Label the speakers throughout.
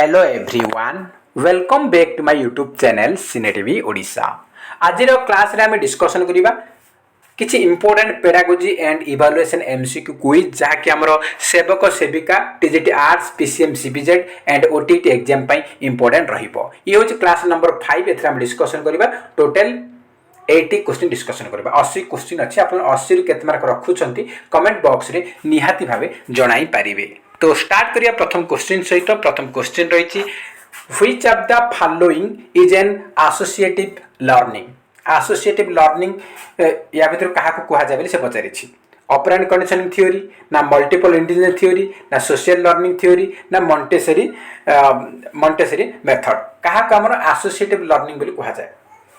Speaker 1: Hello everyone, welcome back to my YouTube channel cine Odisha. आज class रे आम discussion करिबा किछि important pedagogy and evaluation MCQ quiz जहाँकि आमर सेवक सेविका TGT arts PCM CBZ and OTT exam पई इंपोर्टेंट रहिबो। ये होछि क्लास नंबर 5 एथरा आम डिस्कसन करिबा टोटल 80 क्वेश्चन डिस्कसन करिबा। 80 क्वेश्चन अछि, आपण 80 रु केते मार्क रखुछंती कमेंट बॉक्स रे निहाती भाबे जणाई पारिबे। तो स्टार्ट करिया प्रथम क्वेश्चन सहित। प्रथम क्वेश्चन रही which of the following is an associative learning. Associative learning या भीतर क्या कह जाए से पचारि ऑपरेंट कंडीशनिंग थ्योरी ना मल्टीपल इंटेलिजेंस थ्योरी ना सोशल लर्निंग थ्योरी ना मॉन्टेसरी मेथड क्या आमर एसोसिएटिव लर्निंग बोली कह जाए।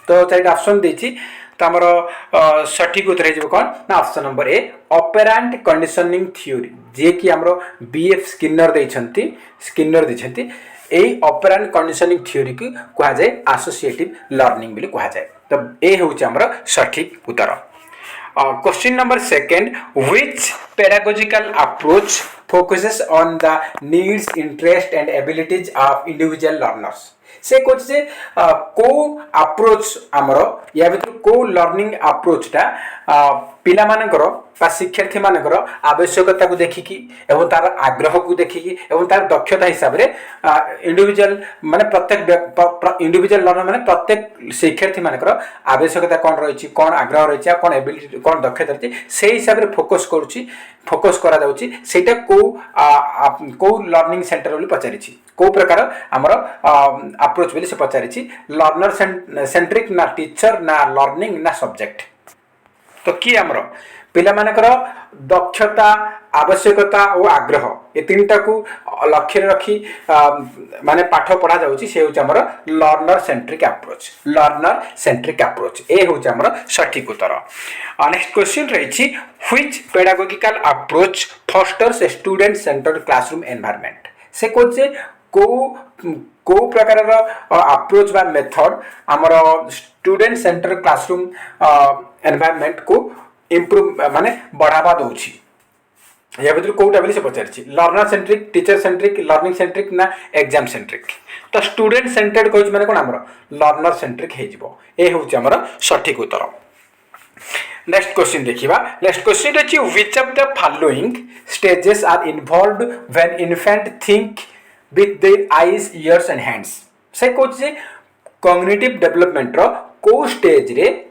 Speaker 1: तो चार ऑप्शन देछि तो आमर सठिक उत्तर हो कौन ना option number A operant conditioning theory जे कि आमर बीएफ स्किनर देछंती ए ऑपरेंट कंडीशनिंग थ्योरी को कह जाए एसोसिएटिव लर्निंग बोली कह जाए। तो ए होउछि आमर सठिक उत्तर। Question number second which pedagogical approach focuses on the needs interest and abilities of individual learners. से कह जे को अप्रोच आमर या भीतर को लर्निंग अप्रोचटा पिला मानकर बा शिक्षार्थी मानकर आवश्यकता को देखिकी एवं तार आग्रह को देखिकी एवं तार दक्षता हिसाब रे इंडिविजुअल माने प्रत्येक इंडिविजुअल लर्नर माने प्रत्येक शिक्षार्थी मानकर आवश्यकता कौन रही कौन आग्रह रही कौन एबिलिटी कौन दक्षता रही से हिसाब रे फोकस करा जाउची सेटा को लर्निंग सेंटर बोली पचारिछि को प्रकार आमर अप्रोच बोली से पचारिछि लर्नर सेंट्रिक ना टीचर ना लर्निंग ना सब्जेक्ट। तो कि आमर पिला मानकर दक्षता आवश्यकता और आग्रह ये तीनटा को लक्ष्य रखी माने पाठ पढ़ा जाउची से होची हमर लर्नर सेंट्रिक अप्रोच ए होची हमर सठिक उत्तर। नेक्स्ट क्वेश्चन रही which pedagogical approach fosters student centred classroom environment. से कोचे को प्रकार अप्रोच बा मेथड हमर स्टूडेंट सेंटर क्लासरूम एनवायरनमेंट को इम्प्रूव माने बढ़ावा दउछि या भीतर कोटा बोली से पचारछि learner centric teacher centric learning centric ना एग्जाम सेंट्रिक। तो स्टूडेंट सेंटर्ड कहछि माने कोन हमर लर्नर सेंट्रिक हे जिवो ए होछि हमर सठिक उत्तर। नेक्स्ट क्वेश्चन देखिबा। नेक्स्ट क्वेश्चन अछि which of the following stages are involved when infant think with their eyes ears and hands. से कहछि कॉग्निटिव डेवलपमेंट रो को स्टेज रे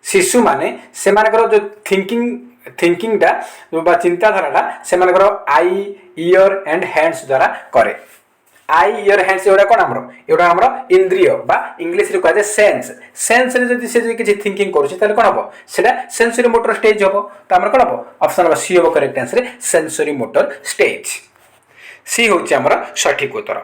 Speaker 1: शिशु माने से मानकर जो थिंकिंग डा बा चिंताधाराटा से मानकर आई इयर एंड हैंड्स द्वारा करे। आई इयर हैंड्स एवडा कोन हमरो इंद्रिय बा इंग्लिश रे कहै सेंस रे जदि से किछि थिंकिंग करूछि ताले कोन हबो सेटा सेंसरी मोटर स्टेज हबो। त हमर कोन हबो ऑप्शन नंबर सी हबो correct answer sensory motor stage C होछि हमर सठिक उत्तर।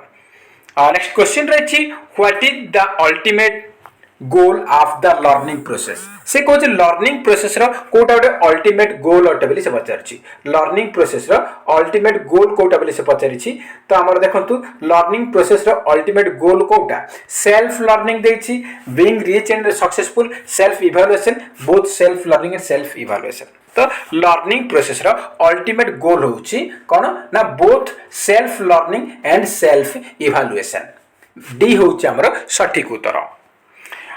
Speaker 1: नेक्स्ट क्वेश्चन रही what is the ultimate goal of the learning process. से कहछि लर्निंग प्रोसेस रो कोटा गोटे अल्टीमेट गोल अटे बोली से पचारछि लर्निंग प्रोसेस रो अल्टीमेट गोल कोटा बोली से पचारछि। तो हमर देखंतु लर्निंग प्रोसेस रो अल्टीमेट गोल कोटा सेल्फ लर्निंग देछि being rich and successful self evaluation both self learning and self evaluation. तो लर्निंग प्रोसेस रो अल्टीमेट गोल होछि कोन ना both self learning and self evaluation D होछि हमर सठिक उत्तर।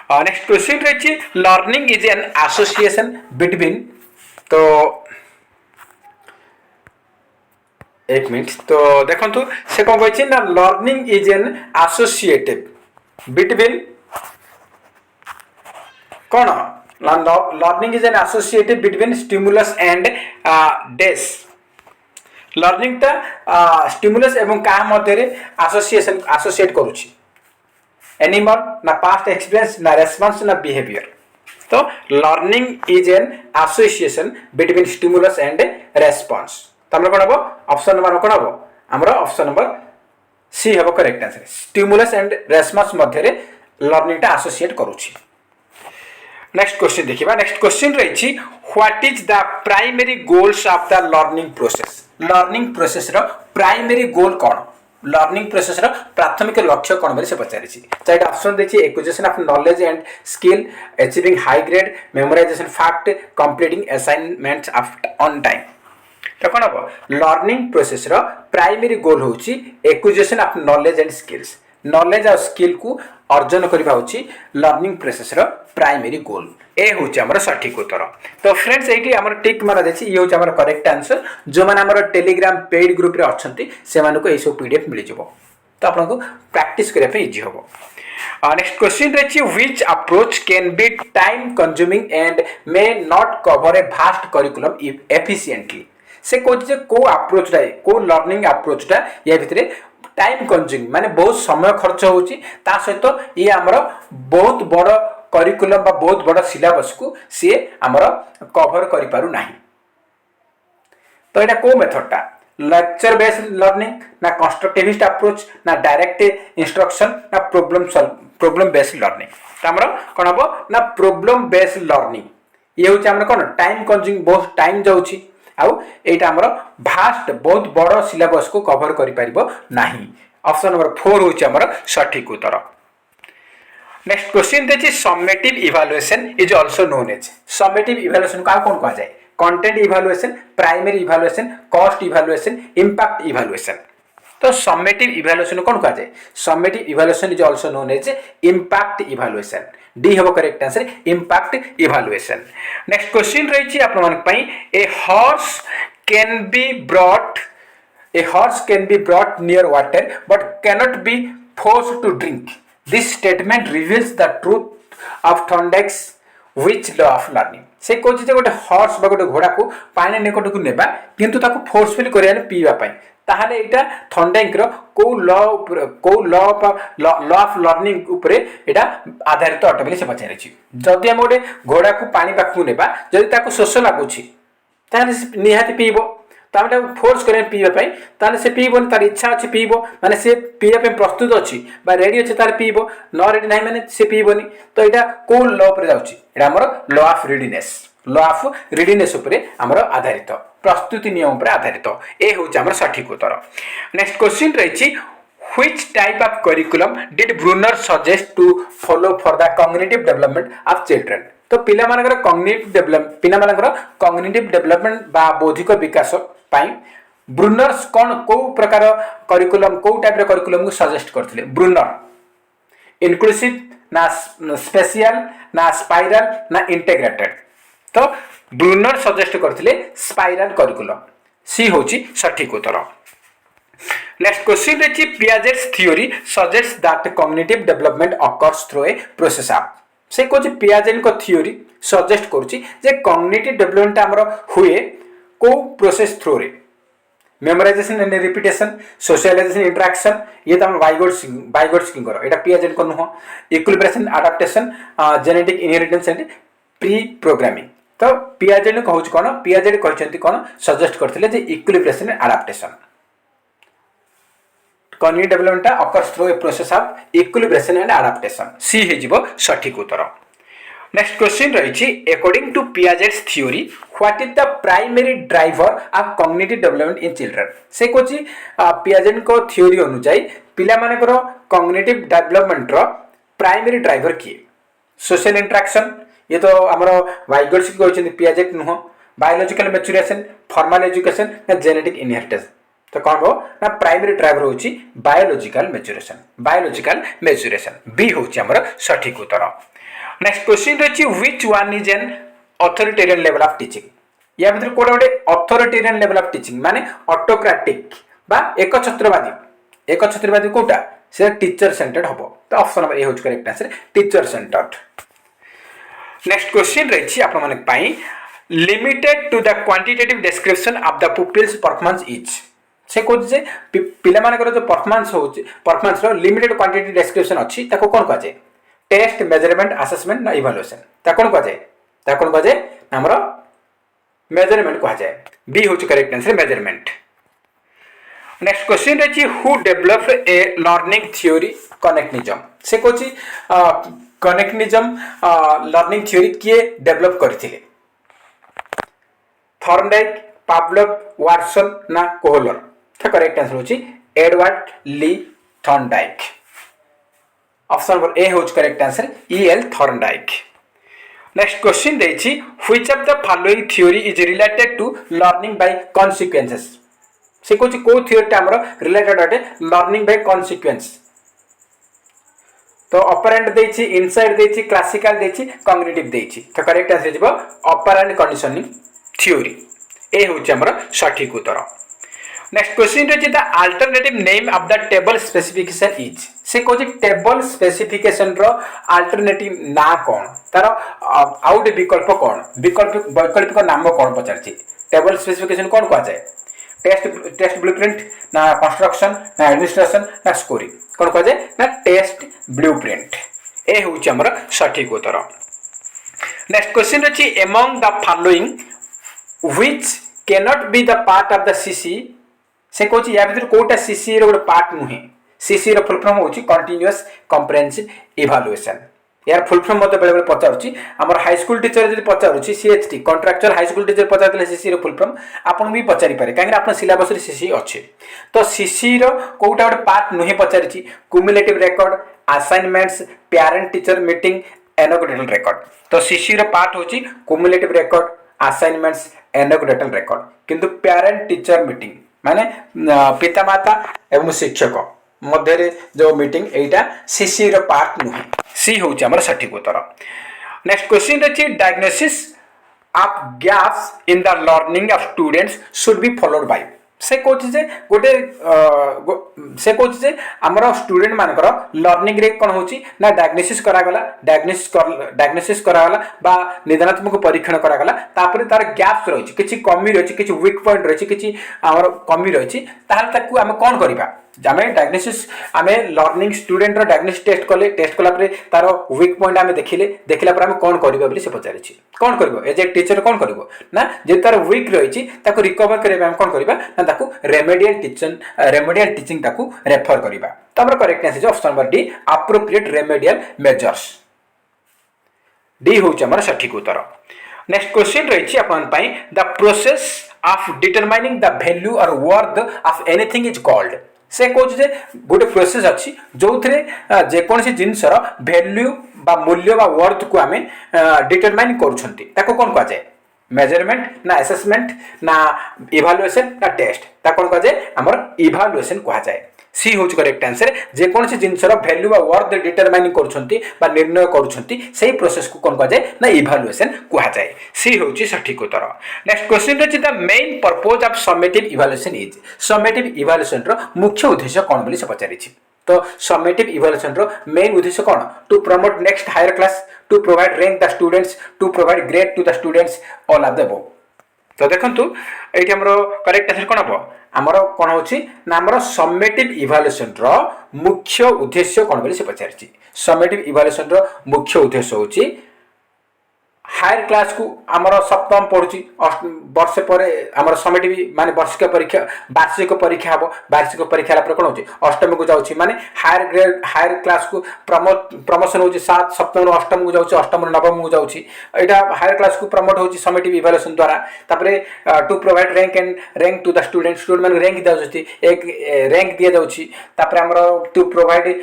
Speaker 1: नेक्स्ट क्वेश्चन रही learning is an association between. तो एक मिनट तो देखंतु से कौन कहछि ना learning is an associative between कौन learning is an associative between stimulus and डेस। लर्निंग ता स्टिमुलस एवं का मध्य एसोसिएट करूछि एनिमल ना पास्ट एक्सपीरियंस ना रेस्पॉन्स ना बिहेवियर। तो learning is an association between stimulus and response. तो हमर कोन हबो ऑप्शन नंबर कोन हबो हमर ऑप्शन नंबर सी हबो correct answer stimulus and response मध्य रे लर्निंग ता एसोसिएट करूछि। नेक्स्ट क्वेश्चन देखिबा। नेक्स्ट क्वेश्चन रही what is the primary goals of the learning process. Learning process रो प्राइमरी गोल कोन लर्निंग प्रोसेस रो प्राथमिक लक्ष्य कोन बोली से पचारिछि। चाहे ऑप्शन देछि acquisition of knowledge and skill achieving high grade memorisation fact completing assignments on time. तो कौन हम लर्निंग प्रोसेस रो प्राइमरी गोल होची acquisition of knowledge and skills knowledge और स्किल को अर्जन करबा होची लर्निंग प्रोसेस रो प्राइमरी गोल ए होची हमर सठिक उत्तर। तो फ्रेंड्स एठी हमर टिक मारा देछि ये होची हमर करेक्ट आंसर जो माने हमर टेलीग्राम पेड ग्रुप रे अछंती से मानको को एसो पीडीएफ मिल जिवो तो आपन को प्रैक्टिस करे पे इजी होबो। नेक्स्ट क्वेश्चन रही which approach can be time consuming and may not cover a vast curriculum efficiently से कोचे को अप्रोच रा को लर्निंग अप्रोच रा या भितरे टाइम कंज्यूमिंग माने बहुत समय खर्च होची ता सहित ये हमर बहुत बड़ करिकुलम बा बहुत बड़ सिलेबस को सी हमर कवर करि पारु नाही। तो एटा को मेथड टा लेक्चर बेस्ड लर्निंग ना कंस्ट्रक्टिविस्ट अप्रोच ना डायरेक्ट इंस्ट्रक्शन ना प्रॉब्लम बेस्ड लर्निंग तो हमर कोन हबो ना प्रॉब्लम बेस्ड लर्निंग ये होची हमर कोन टाइम कंज्यूमिंग बहुत टाइम जाउची आउ एटा हमर भास्ट बहुत बड़ सिलेबस को कवर करि परिबो नाही। ऑप्शन नंबर 4 होची हमर सठिक उत्तर। नेक्स्ट क्वेश्चन देछि summative evaluation is also known as summative evaluation का कोन कहा जाय content evaluation primary evaluation cost evaluation impact evaluation. तो समेटिव इवैल्यूएशन कोन कहा जाय summative evaluation is also known as impact evaluation D हबो correct answer impact evaluation. Next question रही छी आपन मानक पई a horse can be brought near water but cannot be forced to drink this statement reveals the truth of Thorndike's which law of learning से कोची जे गोटे horse बा गोटे घोड़ा को पानी निकट को नेबा किंतु ताको फोर्सफुली करिया पीवा पई ताहले एटा थॉर्नडाइक रो को लॉ ऑफ लर्निंग ऊपर एटा आधारित अटे बोली से पचारे छी जदी हम गोटे घोड़ा को पानी पाखु नेबा जदी ताको शोष लागुछि ताहले निहाती पीबो तामे फोर्स करे पीवा पई ताने से पीबोन तार इच्छा अछि पीबो माने से पीवा पे प्रस्तुत अछि बा रेडी अछि तार पीबो न रेडी नाही माने से पीबोनी तो एटा को लॉ पर जाउछि एटा हमर लॉ ऑफ रेडीनेस ऊपर हमर आधारित प्रस्तुति नियम पर आधारित ए होछि हमर सठिक उत्तर। नेक्स्ट क्वेश्चन रहिछि which type of curriculum did Bruner suggest to follow for the cognitive development of children तो पिला मानकर कॉग्निटिव डेवलपमेंट बा बौद्धिक विकास पाई ब्रूनर्स कौन को प्रकार करिकुलम को टाइप रे करिकुलम को सजेस्ट करथिले ब्रूनर इंक्लूसिव ना स्पेशल ना स्पाइरल ना इंटीग्रेटेड तो ब्रूनर सजेस्ट करथिले स्पाइरल करिकुलम सी होची सठिक उत्तर। नेक्स्ट क्वेश्चन रे Piaget's theory suggest that cognitive development occurs through a process of से कोची पियाजेट को थ्योरी सजेस्ट करछि जे कॉग्निटिव डेवलपमेंट हमरो हुए को प्रोसेस थ्रू रे memorisation and repetition socialisation interaction ये तो हम बाइगोट्स की करो एटा पियाजेट को नुह equilibration adaptation genetic inheritance and pre programming तो पियाजेट कहउछ कोन पियाजेट कहचंती कोन सजेस्ट करथिले जे equilibration and adaptation cognitive development occurs through a process of equilibration and adaptation C हे जिवो सठिक उत्तर। नेक्स्ट क्वेश्चन रही according to Piaget's theory what is the primary driver of cognitive development in children से कोची Piaget को theory अनुसार पिला मानकर कॉग्निटिव डेवलपमेंट रो प्राइमरी ड्राइवर किए सोशल इंटरेक्शन ये तो हमरो वाइगोट्स की कहउछन पियाजेट नुह बायोलॉजिकल मैच्योरेशन फॉर्मल एजुकेशन ना जेनेटिक इनहेरिटेंस तो कौन हो ना प्राइमरी ड्राइवर होची बायोलॉजिकल मैच्योरेशन बी होची हमर सठिक उत्तर। नेक्स्ट क्वेश्चन रही which one is an authoritarian level of teaching या भीतर कोडा गोटे अथॉरिटेरियन लेवल ऑफ टीचिंग माने ऑटोक्रेटिक बा एकछत्रवादी कोटा से टीचर सेंटर्ड हबो तो ऑप्शन नंबर ए होच correct answer teacher centred. Next question रही आपन माने पई limited to the quantitative description of the pupil's performance is से कोच जे पिला मानकर जो परफॉर्मेंस रो लिमिटेड क्वांटिटी डिस्क्रिप्शन अछि ताको कोन कहजे टेस्ट मेजरमेंट असेसमेंट ना इवैल्यूएशन ता कोन कहजे हमरो मेजरमेंट कहजे बी होच correct answer measurement. Next question रही who developed a learning theory connectionism से कोची कनेक्टिज्म लर्निंग थ्योरी किए डेवलप करथिले थॉर्नडाइक पावलोव वाटसन ना कोहलर तो करेक्ट आंसर होची Edward Lee Thorndike option number A होच correct answer E L Thorndike. Next question देछि which of the following theory is related to learning by consequences से कोछि को theory हमर related अटे लर्निंग बाय कॉन्सिक्वेंस तो operant देछि इनसाइड देछि क्लासिकल देछि कॉग्निटिव देछि तो करेक्ट आंसर जिवो ऑपरेंट कंडीशनिंग थ्योरी ए होछि हमर सठिक उत्तर नेक्स्ट क्वेश्चन रे the alternative name of the table specification is से कोछि टेबल स्पेसिफिकेशन रो अल्टरनेटिव ना कोन तार आउट विकल्प कोन वैकल्पिक नाम कोन पचारछि टेबल स्पेसिफिकेशन कोन को जाय टेस्ट ब्लूप्रिंट ना कंस्ट्रक्शन ना एडमिनिस्ट्रेशन ना स्कोरिंग कोन को जाय ना टेस्ट ब्लूप्रिंट ए होछि हमर सठिक उत्तर नेक्स्ट क्वेश्चन रे among the following which cannot be the part of the CC से कोछि या भीतर कोटा सीसी रो पार्ट नुहे सीसी रो फुल फॉर्म होछि कंटीन्यूअस कॉम्प्रिहेंसिव इवैल्यूएशन यार फुल फॉर्म मते बेले बेले पचारुछि हमर हाई स्कूल टीचर जदि पचारुछि CHT contractual high school teacher पचारले CC रो फुल फॉर्म आपन भी पचारि पारे काहे आपन सिलेबस रे सीसी अछि तो सीसी रो कोटा पार्ट नुहे पचारिछि cumulative record assignments parent teacher meeting anecdotal record तो सीसी रो पार्ट होछि cumulative record assignments anecdotal record किंतु पेरेंट टीचर मीटिंग माने पितामाता एवं शिक्षक मध्य जो मीटिंग एटा सीसी रो पार्ट नुहे सी होछि हमर सठिक उत्तर नेक्स्ट क्वेश्चन रे diagnosis of gaps in the learning of students should be followed by से कोछि जे गोटे से कोछि जे हमर स्टूडेंट मानकर लर्निंग रे कोन होछि ना डायग्नोसिस करा गला डायग्नोसिस करा गला बा निदानात्मक परीक्षण करा गला तापर तार गैप्स रहिछि किछि कमी रहिछि किछि वीक पॉइंट रहिछि किछि हमर कमी रहिछि ताहाल ताकू हम कोन करिबा आमे डायग्नोसिस आमे लर्निंग स्टूडेंट रो डायग्नोसिस टेस्ट कला परे तार वीक पॉइंट आमे देखिला पर आमे कोन करिबा बोली से पचारिछि कोन करबो एज ए टीचर कोन करबो ना जे तार वीक रहिछि ताको रिकवर करबा हम कोन करिबा ना ताको रेमेडियल टीचिंग ताको रेफर करिबा तो हमर correct answer option number D appropriate remedial measures D होछि हमर सठिक उत्तर नेक्स्ट क्वेश्चन रहिछि अपन पई the process of determining the value और worth of anything is called से कोच जे गोटे प्रोसेस अछि जोथरे जे कोनसी जिंसर वैल्यू बा मूल्य बा वर्थ को आमे डिटरमाइन करूछंती ताको कोन को जाय मेजरमेंट ना असेसमेंट ना इवैल्यूएशन ना टेस्ट ता कोन को जाय हमर इवैल्यूएशन को जाय सी होच करेक्ट आंसर जे कोनसी जिंसर वैल्यू बा वर्थ डिटरमाइन करूछंती बा निर्णय करूछंती सेही प्रोसेस को कोन को जाय ना इवैल्यूएशन को जाय सी होची सठिक उत्तर नेक्स्ट क्वेश्चन रे the main purpose of summative evaluation is summative evaluation रो मुख्य उद्देश्य कोन बोली से पचारिछि तो समेटिव इवैल्यूएशन रो मेन उद्देश्य कोन to promote next higher class to provide rank the students to provide grade to the students all of the above तो देखंतु एठी हमरो करेक्ट आंसर कोन हबो हमरो कोन होछि ना हमरो समेटिव इवैल्यूएशन रो मुख्य उद्देश्य कोन बोली से पचारिछि समेटिव इवैल्यूएशन रो मुख्य उद्देश्य होछि हायर क्लास को आमर सप्तम पढ़ुची वर्ष पर आमर समेटिव माने वार्षिक परीक्षा हम वार्षिक परीक्षा कौन हो अष्टम को जाऊँगी माने हायर क्लास को प्रमोशन हो 7 सप्तम अष्टम को जाऊँगी अष्टम नवम को जाऊँगी यहाँ हायर क्लास को प्रमोट हो समेटिव इवैल्यूएशन द्वारा तापरे to provide rank to the student मान रैंक दिया एक रैंक दि जाऊँगी आमर to provide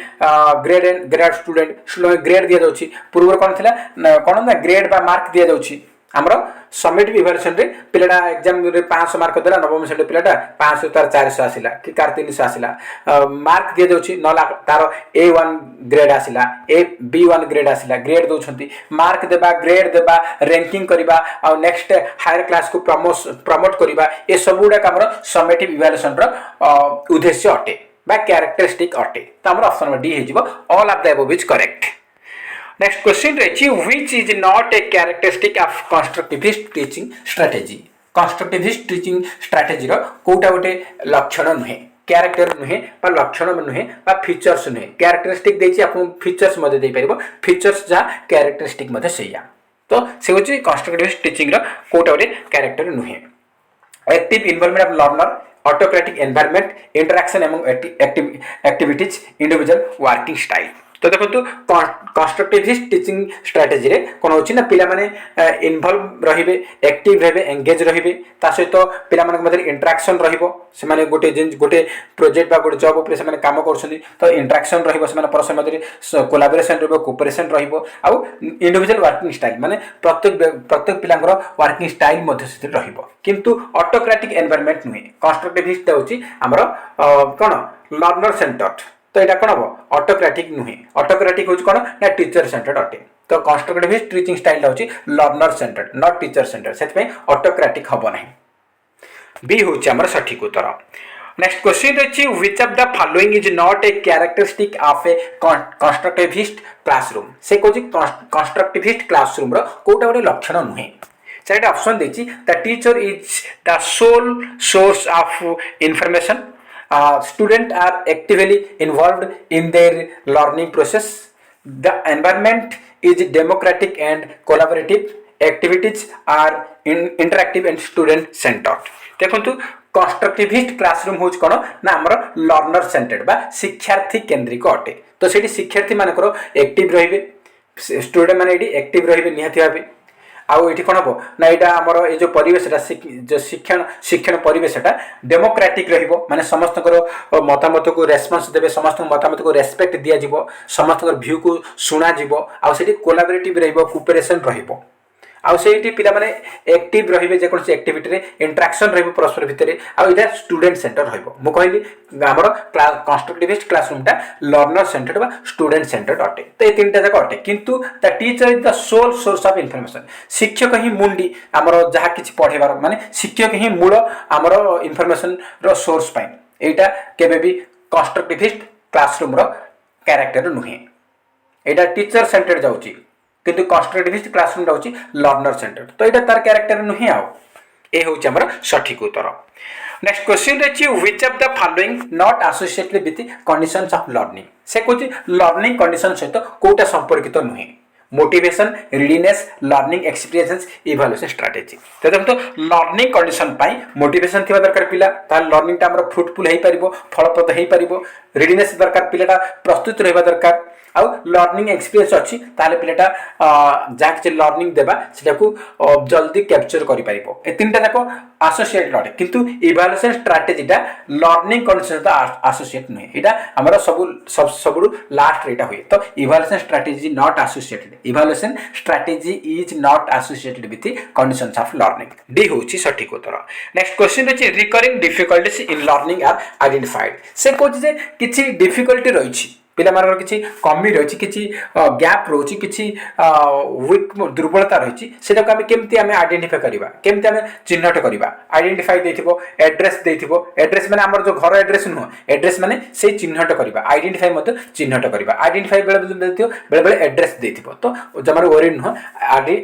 Speaker 1: grade student grade दि जाऊँगी पूर्व कौन थी कौन ना ग्रेड बा मार्क दिया जाउछि हमरो समेटिव इवैल्यूएशन रे पिलाटा एग्जाम रे 500 मार्क देला नवम सेट पिलाटा 500 तार 400 आसिला कि कार 300 आसिला मार्क दिया जाउछि 9 लाख तार A1 ग्रेड आसिला B1 ग्रेड आसिला ग्रेड दोछंती मार्क देबा ग्रेड देबा रैंकिंग करबा आ नेक्स्ट हायर क्लास को प्रमोट करबा ए सबुडा हमरो समेटिव इवैल्यूएशन रो उद्देश्य अटे बा कैरेक्टरिस्टिक अटे त हमरो ऑप्शन नंबर डी हे जिवो all of the above is correct next question रही which is not a characteristic of constructivist teaching strategy constructivist teaching strategy रो कोटा गोटे लक्षण नुहे कैरेक्टर नुहे बा लक्षण नुहे बा फीचर्स नुहे कैरेक्टरिस्टिक देछि आपन फीचर्स मध्ये दे परिबो फीचर्स जा कैरेक्टरिस्टिक मध्ये सेया तो से होछि कंस्ट्रक्टिविस्ट टीचिंग रो कोटा गोटे कैरेक्टर नुहे active involvement of learner autocratic environment interaction among activities individual working style तो देखो कंस्ट्रक्टिविस्ट टीचिंग स्ट्राटेजी रे कौन होची ना पिला माने इन्वॉल्व रहिबे, एक्टिव रहिबे, एंगेज रहिबे, ता सहित पिला मानक मध्य इंटरेक्शन रहिबो, से माने गोटे प्रोजेक्ट बा गोटे जॉब ऊपर से माने काम करछथि तो इंटरेक्शन रहिबो, से माने परस्पर मध्य कोलैबोरेशन रहिबो, कोऑपरेशन रहिबो, आ इंडिविजुअल वर्किंग स्टाइल माने प्रत्येक पिलांगर वर्किंग स्टाइल मध्य से रहिबो, किंतु ऑटोक्रेटिक एनवायरनमेंट नुहे। कंस्ट्रक्टिविस्ट होची हमर कोन लर्नर सेंटर्ड, तो यहाँ कौन हम ऑटोक्रेटिक नुहे। ऑटोक्रेटिक हूँ कौन ना टीचर सेंटर्ड अटे, तो कंस्ट्रक्टिविस्ट टीचिंग स्टाइल हूँ learner centred not teacher centred, से ऑटोक्रेटिक हम ना। बी हूँ आम सठिक उत्तर। नेक्स्ट क्वेश्चन रही which of the following is not a characteristic of A constructivist classroom. से कहूँ कंस्ट्रक्टिविस्ट क्लासरूम कोटा गोटे लक्षण नुहे। चार ऑप्शन देती the teacher is the sole source of information, students are actively involved in their learning process, the environment is democratic and collaborative, activities are interactive and student centered। देखो constructivist classroom हूँ कौन ना आमर learner centred बा शिक्षार्थी केन्द्रिक अटे, तो से शिक्षार्थी मानकर एक्टिव रहिबे, स्टूडेंट माने एक्टिव रहिबे निहाती भाबे। आउ ये कौन हम ना यहाँ आमर ये जो परिवेशटा जो शिक्षण परिवेशटा डेमोक्रेटिक रहिबो, माने समस्त मतामत को रेस्पॉन्स देबे, समस्त मतामत को रेस्पेक्ट दिया जिवो, समस्त व्यू को सुना जिवो, आउ सेठी कोलैबोरेटिव रहिबो, कोऑपरेशन रहिबो, आउ सेठी पिला माने एक्टिव रहिबे, जे कोनसी एक्टिविटी रे इंटरेक्शन रहिबो परस्पर भितरे, आउ इटा स्टूडेंट सेंटर रहिबो। मु कहली हमर कंस्ट्रक्टिविस्ट क्लासरूम टा लर्नर सेंटर्ड बा स्टूडेंट सेंटर्ड अटे, तो ये तीनटा जाक अटे। किंतु the teacher is the sole source of information, शिक्षक ही मुंडी आमर जहा किछि पढेबार, माने शिक्षक ही मूल आमर इंफॉर्मेशन रो सोर्स पाइन, एटा केबे भी कंस्ट्रक्टिविस्ट क्लासरूम रो कैरेक्टर नुहे। एटा टीचर सेंटर्ड जाउची, किंतु कंस्ट्रक्टिविस्ट क्लासरूम जाउची लर्नर सेंटर्ड, तो एटा तार कैरेक्टर नुहे। आउ ए होची हमर सठिक उत्तर। नेक्स्ट क्वेश्चन रही which of the following not associated with conditions of learning. से कहूँ लर्निंग कंडीशन सहित कोटा संपर्कित नुहे, motivation, readiness, learning experience, evaluation strategy. तो देखो लर्निंग कंडीशन पाई मोटिवेशन थिबा दरकार पिला, तार लर्निंग टा हमर फ्रूटफुल हेई परिबो, फलप्रद हेई परिबो। रेडीनेस दरकार पिलाटा प्रस्तुत रहबा दरकार, आउ लर्निंग एक्सपीरियंस अच्छी ताले पिलाटा जहाँ किसी लर्निंग देबा सेटा को जल्दी कैप्चर करि परिबो। ए तीनटा जाको एसोसिएटेड अटे, किंतु इवैल्यूएशन स्ट्रेटजीटा लर्निंग कंडीशन सहित एसोसिएट नुहे। एटा हमर सबु लास्ट रेटा हुए, तो evaluation strategy not associated, evaluation strategy is not associated with conditions of learning. D होची सठिक उत्तर। नेक्स्ट क्वेश्चन रही recurring difficulties in learning are identified. से कहूँ जे किछि डिफिकल्टी रही, पिला मानकर किछि कमी रही, किछि गैप रही, किछि वीक दुर्बलता रही, सेटा को आमे केमती आमे आइडेंटिफाई करबा, केमती आमे चिन्हट करबा। आइडेंटिफाई देथिबो, एड्रेस देथिबो, एड्रेस माने हमर जो घर एड्रेस नुह, एड्रेस माने से चिन्हट करबा, आइडेंटिफाई मते चिन्हट करबा। आइडेंटिफाई बेले बेले देथिबो, बेले बेले एड्रेस देथिबो, तो जमार वरी नुह,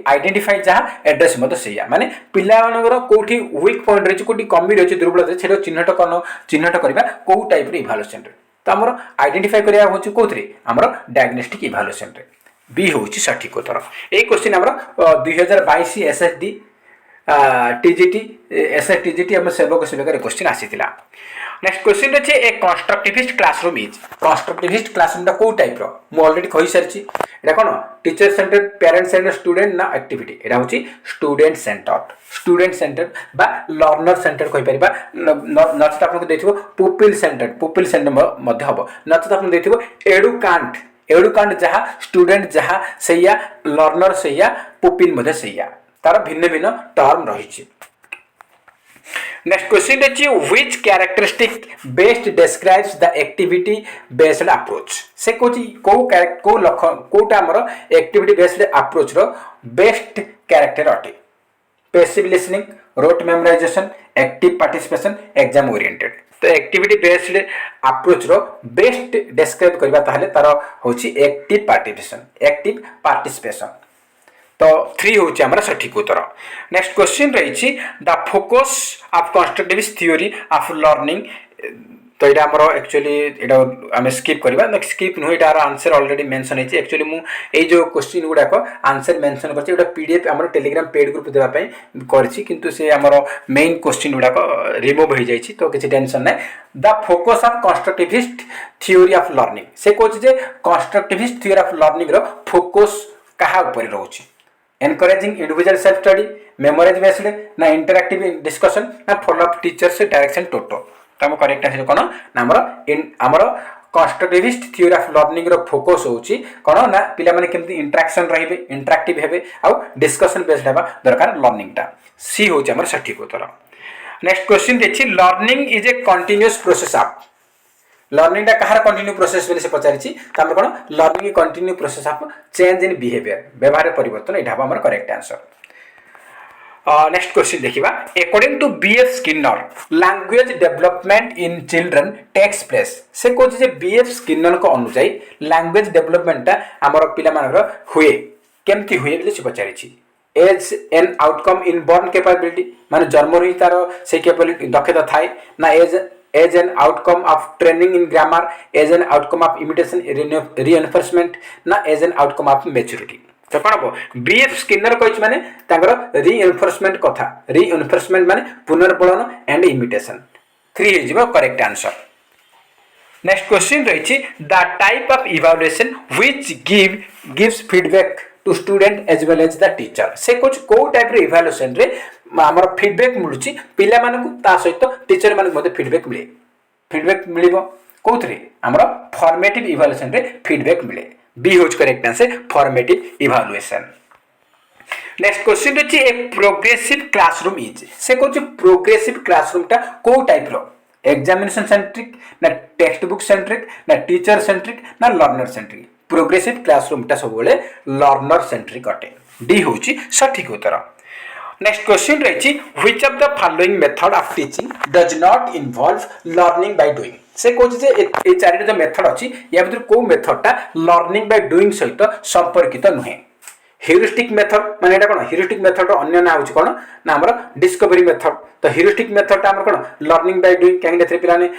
Speaker 1: आइडेंटिफाई जहा एड्रेस मते सेया, माने पिला मानकर कोठी वीक पॉइंट रही, कोठी कमी रही, दुर्बलता सेटा चिन्हट करबा को टाइप रे इवैल्यूएशन रे। तो आमर आइडेंटिफाई करिया होची कोथरे आमर डायग्नोस्टिक इवैल्यूएशन रे। बी होची सठिक उत्तर। ए क्वेश्चन आमर 2022 एसएसडी टीजीटी एसएसटीजीटी हम सेवक सेविका रे क्वेश्चन आसीतिला। नेक्स्ट क्वेश्चन रे a constructivist classroom is. Constructivist classroom दा को टाइप रो मु ऑलरेडी कहि सरची। एटा कोन teacher centred, parent centred, student ना एक्टिविटी। एटा होची स्टूडेंट सेंटर्ड, स्टूडेंट सेंटर्ड बा लर्नर सेंटर्ड कहि परिबा। नचता आपन को देथिबो पुपिल सेंटर मध्ये हबो। नचता आपन देथिबो एडुकांट जहा स्टूडेंट जहा सैया, लर्नर सैया, पुपिल मध्ये सैया, तार भिन्न भिन्न टर्म रही। नेक्स्ट क्वेश्चन रही which characteristic best describes the activity based approach. से कोटा हमर एक्टिविटी बेस्ड अप्रोच रो बेस्ट कैरेक्टर अटे। Passive listening, rote memorisation, active participation, exam oriented. तो एक्टिविटी बेस्ड अप्रोच रो बेस्ट डिस्क्राइब करबा ताहले तार होची एक्टिव पार्टिसिपेशन। तो 3 होची हमरा सठिक उत्तर। नेक्स्ट क्वेश्चन रही the focus of constructivist theory of learning तो ये आमर एक्चुअली ये आम स्किप करवा स्किप नुह यार आंसर ऑलरेडी मेंशन है एक्चुअली मुझे जो क्वेश्चन गुड़ाक आंसर मेंशन कर पीडीएफ आम टेलीग्राम पेड ग्रुप देवाई किंतु से आमर मेन क्वेश्चन गुड़ाक रिमूव हो जाए तो किसी टेंशन ना the focus of constructivist theory of learning से कहते कंस्ट्रक्टिविस्ट थ्योरी ऑफ लर्निंग रो फोकस क्या रोचे encouraging individual self study memorise based ना इंटरैक्टिव डिस्कशन ना फॉलो अप टीचर्स डायरेक्शन टोटो तो आम करेक्ट आंसर कौन ना आमर कंस्ट्रक्टिविस्ट थ्योरी ऑफ लर्निंग रो फोकस होची कौन ना पिला माने केमती इंटरैक्शन रहिबे इंटरैक्टिव हेबे आ डिस्कशन बेस्ड हेबा दरकार लर्निंग टा सी होची हमर सटीक उत्तर। नेक्स्ट क्वेश्चन देखि learning is a continuous process of learning टा कहार कंटिन्यू प्रोसेस बोली से पचारिछि त हम कोन learning continue process of change in behaviour व्यवहार परिवर्तन एटा हमर करेक्ट आंसर। नेक्स्ट क्वेश्चन देखिबा according to BF Skinner language development in children takes place से कहछि जे बीएफ स्किनर को अनुसार लैंग्वेज डेवलपमेंट टा हमर पिला मानकर हुए केमती हुए बोली से पचारिछि as an outcome inborn capability माने जन्म रही तार से कैपेबिलिटी दक्षता थाए ना as an outcome of training in grammar as an outcome of imitation reinforcement ना as an outcome of maturity तो कौन हम बीएफ स्किनर कही माने रीएनफोर्समेंट कथा रीएनफोर्समेंट माने पुनर्बलन एंड इमिटेशन 3 हो करेक्ट आंसर। नेक्स्ट क्वेश्चन रही the type of evaluation which gives feedback to student as well as the teacher से कुछ को टाइप रे इवैल्यूएशन रे हमर फीडबैक मिलुची पिला मानकु ता सहित टीचर मानकु मध्ये फीडबैक मिलिबो कोथरे हमर फॉर्मेटिव इवैल्यूएशन रे फीडबैक मिले बी होज correct answer formative evaluation. Next question रही ए प्रोग्रेसिव क्लासरूम इज से कुछ प्रोग्रेसिव क्लासरूम टा को टाइप रो एग्जामिनेशन सेंट्रिक ना टेक्स्ट बुक सेंट्रिक ना टीचर सेंट्रिक ना लर्नर सेंट्रिक प्रोग्रेसिव क्लासरूम टा सब बेले लर्नर सेंट्रिक अटे डी होची सठिक उत्तर। नेक्स्ट क्वेश्चन रही which of the following method of teaching does not involve learning by doing से कहते ए चारिटा जो मेथड अच्छी या भर कौ मेथडटा लर्निंग बाय डूइंग सहित संपर्कित नुहे ह्यूरिस्टिक मेथड माने एटा कोन ह्यूरिस्टिक मेथड अन्य ना होची कोन ना हमर डिस्कवरी मेथड तो ह्यूरिस्टिक मेथड हमर कोन लर्निंग बाय डूइंग काहे देथरे पिलाने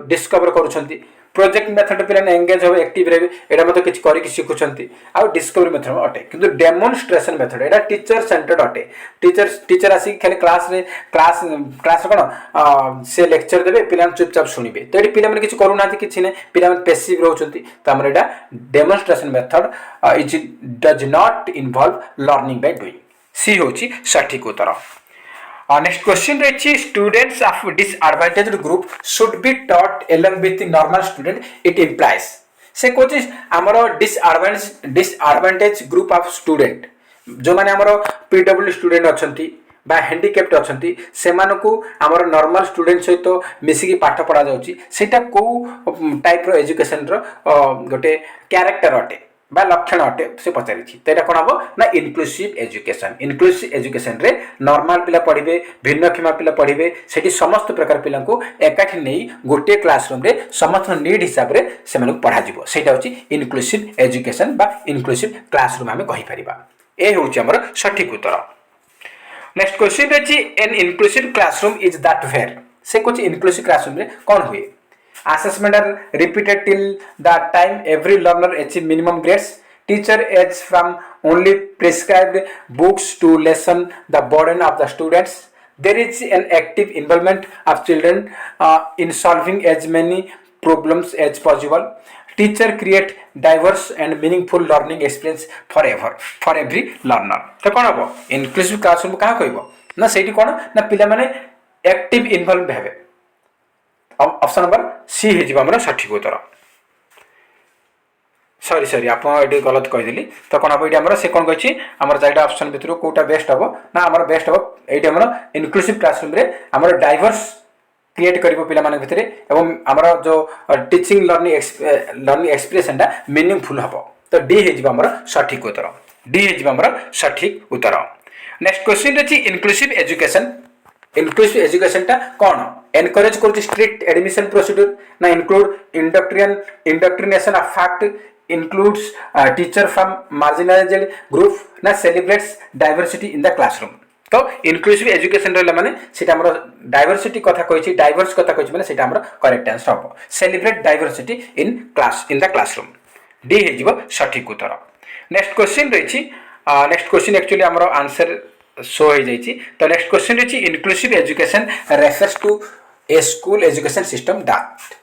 Speaker 1: डिस्कवर करूछंती प्रोजेक्ट मेथड पिलाने एंगेज हो एक्टिव रे एटा मते किछ करि कि सिखुछंती आ डिस्कवरी मेथड अटे किंतु डेमोन्स्ट्रेशन मेथड एटा टीचर सेंटर्ड अटे टीचर आसी खाली क्लास कोन से लेक्चर देबे पिलान चुपचाप सुनिबे तो एटी पिला माने किछ करू नाथि किछ ने पिला माने पैसिव रहउछंती तो हमर एटा demonstration method is does not involve learning by doing C होची सठिक उत्तर। नेक्स्ट क्वेश्चन रही students of disadvantaged group should be taught along with normal student it implies से कोच आमर डिसएडवांटेज ग्रुप ऑफ स्टूडेंट जो माने आमर पीडब्ल्यू स्टूडेंट अछंती बा हैंडिकैप्ड अछंती सेमानकु आमर नॉर्मल स्टूडेंट सहित मिसिकी पाठ पढ़ा जाउची सेटा को टाइप रो एजुकेशन रो गोटे कैरेक्टर अटे बा लक्षण अटे से पचारि तो यहाँ कौन हम ना इनक्लूसिव एजुकेशन रे नॉर्मल पिला पढ़े भिन्नक्षम पिला पढ़े से समस्त प्रकार पिला एकाठी नहीं गोटे क्लासरूम रे समस्त नीड हिसाब से पढ़ा से इनक्लूसिव एजुकेशन बा इनक्लूसिव क्लासरूम आम कहीपर ये हूँ आमर सठिक उत्तर। नेक्स्ट क्वेश्चन रही an inclusive classroom is that where से कुछ इनक्लूसिव क्लासरूम रे कौन हुए assessment are repeated till the time every learner achieve minimum grades teacher aids from only prescribed books to lessen the burden of the students there is an active involvement of children in solving as many problems as possible teacher create diverse and meaningful learning experience for every learner तो कौन हम inclusive classroom क्या कहब ना सेठी कौन ना पिला माने active involved हेबे ऑप्शन नंबर सी हो सठिक उत्तर। सॉरी आप गलत कहीदेली तो कौन हम ये से कौन कही आम चारिटा ऑप्शन भितर कौटा बेस्ट हम ना आम बेस्ट हम ये इनक्लूसिव क्लासरूम रे आम डाइवर्स क्रिएट कर पिला भितर एवं आमर जो टीचिंग लर्निंग एक्सप्रेशन मीनिंगफुल हम तो डी हो सठिक उत्तर डी हो सठिक उत्तर। नेक्स्ट क्वेश्चन रही इनक्लूसिव एजुकेशन टा कौन एनकरेज कर स्ट्रिक्ट एडमिशन प्रोसीड्यूर ना include indoctrination of fact includes teacher from marginalised group ना celebrates diversity in the classroom तो इनक्लूसिव एजुकेशन रहा माने सेटा हमर डाइवर्सिटी कथा कहि डाइवर्स कथा कहि माने सेटा हमर करेक्ट आंसर हम celebrate diversity in the classroom D हे जिवो सठिक उत्तर। नेक्स्ट क्वेश्चन रही नेक्स्ट क्वेश्चन एक्चुअली हमर आंसर शो हो जाइए। तो नेक्स्ट क्वेश्चन रही inclusive education refers to a school education system that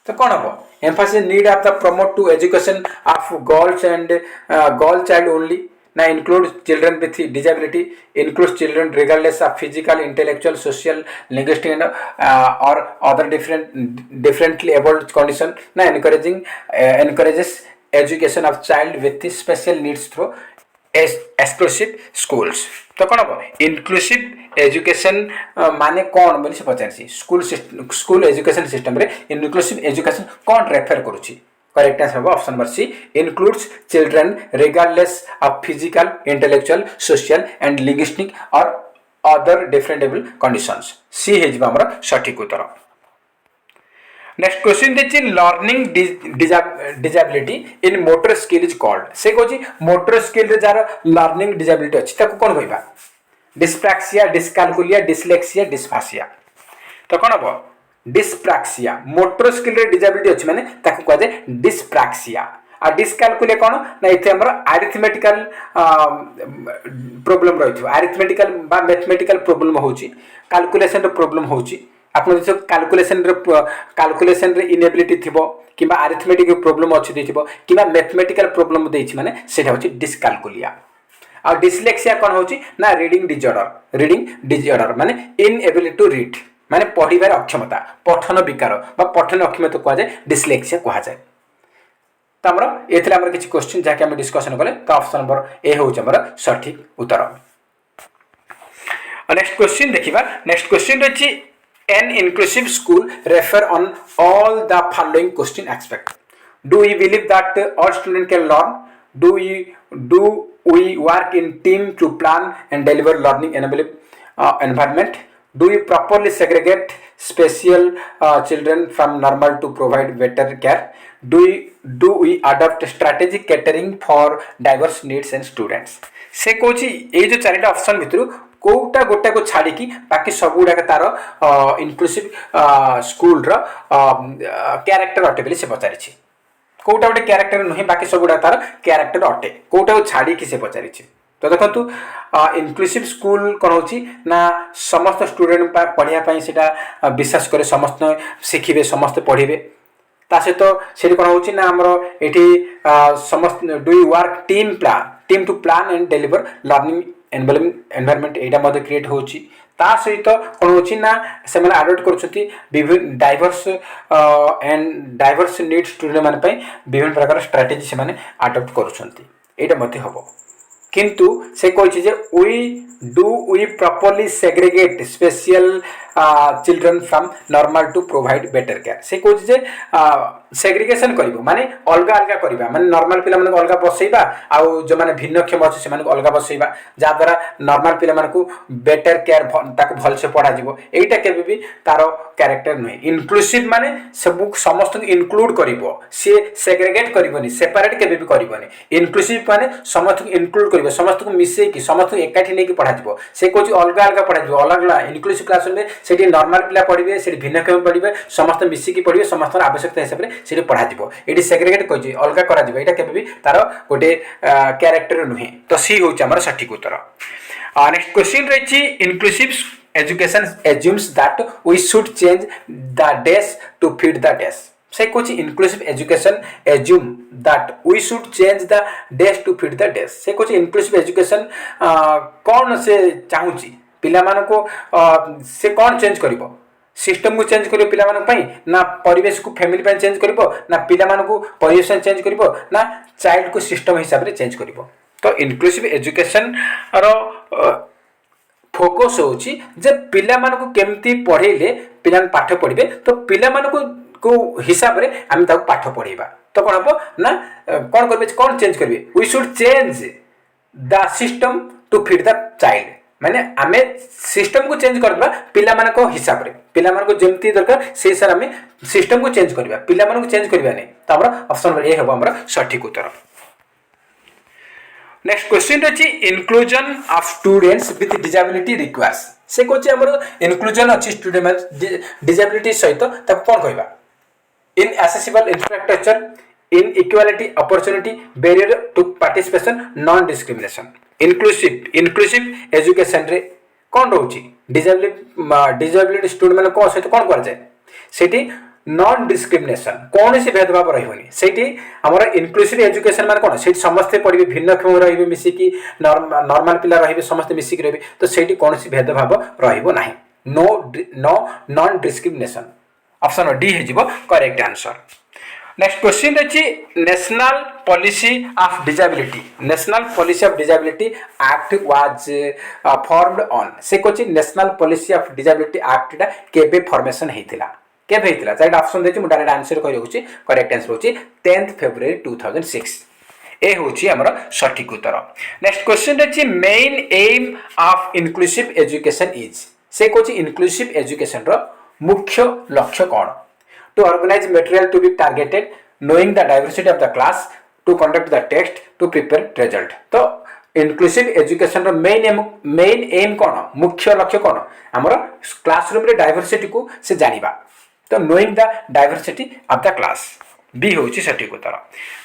Speaker 1: तो कौन हम emphasis need of the promote to education of girls and girl child only ना include children with disability include children regardless of physical intellectual social linguistic और other differently abled condition ना encourages education of child with special needs through exclusive schools. तो कौन हम inclusive education माने कौन बोली से पचार स्कूल एजुकेशन सिस्टम रे इनक्लूसिव एजुकेशन कौन रेफर करुच्ची करेक्ट आंसर होगा option number C includes children regardless of physical intellectual social and linguistic और अदर डिफरेंटेबल कंडीशंस सी हे जिबा हमर सठिक उत्तर। नेक्स्ट क्वेश्चन देखिए learning disability in motor skill is called से कहूँ motor skill jar learning disability अच्छी ताको कौन कहबा डिस्प्रैक्सिया डिस्कालकुलिया डिस्लेक्सिया डिस्फासिया। तो कौन हम डिस्प्रैक्सिया मोटर स्किल रे डिजेबिलिटी अच्छी माने ताको कह जाए डिस्प्रैक्सिया आ डिस्कालकुलिया कौन ना इथे हमर अरिथमेटिकल प्रॉब्लम रहिथो अरिथमेटिकल बा मैथमेटिकल प्रॉब्लम होची कैलकुलेशन रो प्रॉब्लम होची आपन जो कैलकुलेशन रे इनेबिलिटी थिबो किबा अरिथमेटिक प्रॉब्लम अछि देथिबो किबा मैथमेटिकल प्रॉब्लम देछि माने सेटा होछि डिस्कालकुलिया। आ डिस्लेक्सिया कोन होछि ना रीडिंग डिजॉर्डर माने इनएबिलिटी टू रीड माने पढ़िबार अक्षमता पठन विकार बा पठन अक्षमता कहा जाए डिस्लेक्सिया कहा जाए। तो हमर एथले हमर किछि क्वेश्चन जाके हम डिस्कशन करले तो ऑप्शन नंबर ए होछि हमर सठिक उत्तर। नेक्स्ट क्वेश्चन देखिबा नेक्स्ट क्वेश्चन रछि an inclusive school refer on all the following question aspect do we believe that all students can learn do we work in team to plan and deliver learning enabling environment do we properly segregate special children from normal to provide better care do we adopt strategic catering for diverse needs and students से कोची ए जो चारिटा option भितरु Kota गोटा को छाड़ी की बाकी सब गुडा तार इनक्लूसिव स्कूल रो कैरेक्टर अटे बोली से पचारि छी कोटा गोटे कैरेक्टर नहीं बाकी सब गुडा तार कैरेक्टर अटे कोटा को छाड़ी की से पचारि छी। तो देखंतु इनक्लूसिव स्कूल कोन होची ना समस्त स्टूडेंट पढ़िया पई सेटा विश्वास करे समस्त शिखिबे समस्त पढ़िबे ता सहित से कौन होची ना हमर एठी समस्त do you work team to plan and deliver learning environment एटा मध्ये क्रिएट होची ता सहित कौन होची ना से माने अडॉप्ट करछथि विभिन्न डाइवर्स नीड स्टूडेंट माने पई विभिन्न प्रकार स्ट्रेटजी से माने अडॉप्ट करछथि एटा मध्ये हबो किंतु से कहि जे we properly segregate special children from normal to provide better care से कहि जे सेग्रीगेशन करिवो माने अलगा अलगा करिबा माने नॉर्मल पिला माने अलगा बसैबा आ जो माने भिन्नक्षम अछि से माने अलगा बसैबा जा द्वारा नॉर्मल पिला माने को बेटर केयर ताको भल से पढ़ा जिवो एटा केबे भी तारो कैरेक्टर नै इंक्लूसिव माने सब समस्त इंक्लूड करिवो से सेग्रीगेट करिवोनी सेपरेट केबे भी करिवोनी इंक्लूसिव माने समस्त इंक्लूड करिवो समस्त को मिसै की समस्त एकाठी नै की पढ़ा जिवो से कोची अलगा अलगा पढ़ा जिवो अलग अलग इंक्लूसिव क्लासरूम में सेठी नॉर्मल पिला पढ़िबे सेठी भिन्नक्षम पढ़िबे समस्त मिसै की पढ़िबे समस्त आवश्यकता हिसाब रे सेठी पढ़ा जिवो एठी सेग्रीगेट कहि अलगा करा जिवो एटा केबे भी तारो गोटे कैरेक्टर नुहे तो सी होची हमर सठिक उत्तर। नेक्स्ट क्वेश्चन रहिछि inclusive education assumes that we should change the dash to fit the dash से कुछ inclusive education assume that we should change the dash to fit the dash से कुछ inclusive education कौन से चाहूची पिला मानो को से कौन चेंज करिवो सिस्टम को चेंज करिवो पिला मानो पई ना परिवेश को फैमिली पई चेंज करिवो ना पिला मानो को परिवेश चेंज करिवो ना चाइल्ड को सिस्टम हिसाब रे चेंज करिवो। तो inclusive education रो फोकस होची जे पिला मानो को केमती पढेले पिला पाठ पढिबे तो पिला मानो को हिसाब रे हम ताको पाठ पढिबा तो कोन हबो ना कोन करबे कोन चेंज करबे we should change the system to fit the child माने हमें सिस्टम को चेंज करबा पिला मानो को हिसाब रे पिला मानो को जेमती दरकार से सर हमें सिस्टम को चेंज करबा पिला मानो को चेंज करबा नै तो हमरा ऑप्शन ए हबो हमरा सठिक उत्तर। नेक्स्ट क्वेश्चन अछि inclusion of students with disability requires से कहछि हमर इंक्लूजन अछि स्टूडेंट डिसेबिलिटी सहित तब कोन कहबा inaccessible infrastructure, inequality opportunity, barrier to participation, non discrimination. inclusive education रे कौन रोची डिसेबिलिटी स्टूडेंट मान को सहित कौन कर जाए सेठी नॉन डिस्क्रिमिनेशन कौन सी भेदभाव रही सेठी हमर इनक्लूसिव एजुकेशन मान कौन सेठी समस्त पढ़िबे भिन्नक्षम रहिबे मिसिकी नॉर्मल पिला रहिबे समस्त मिसिकी रहिबे तो सेठी कौन सी भेदभाव रहिबो नाही no no non discrimination option D है जीवो करेक्ट आंसर नेक्स्ट क्वेश्चन अछि national policy of disability national policy of disability act was formed on से कोछि national policy of disability act दा केबे फॉर्मेशन हेतिला केबे हेतिला चाइल्ड ऑप्शन देछि मु डायरेक्ट आंसर कहि रहउछि करेक्ट आंसर होछि 10th February 2006 ए होछि हमर सटीक उत्तर नेक्स्ट क्वेश्चन अछि main M of inclusive education is से कोछि इंक्लूसिव एजुकेशन रो मुख्य लक्ष्य कौन to organize material to be targeted knowing the diversity of the class to conduct the test to prepare result तो inclusive education रो main aim कौन मुख्य लक्ष्य कौन हमर क्लासरूम रे डाइवर्सिटी को से जानिबा तो knowing the diversity of the class B होची सटीक उत्तर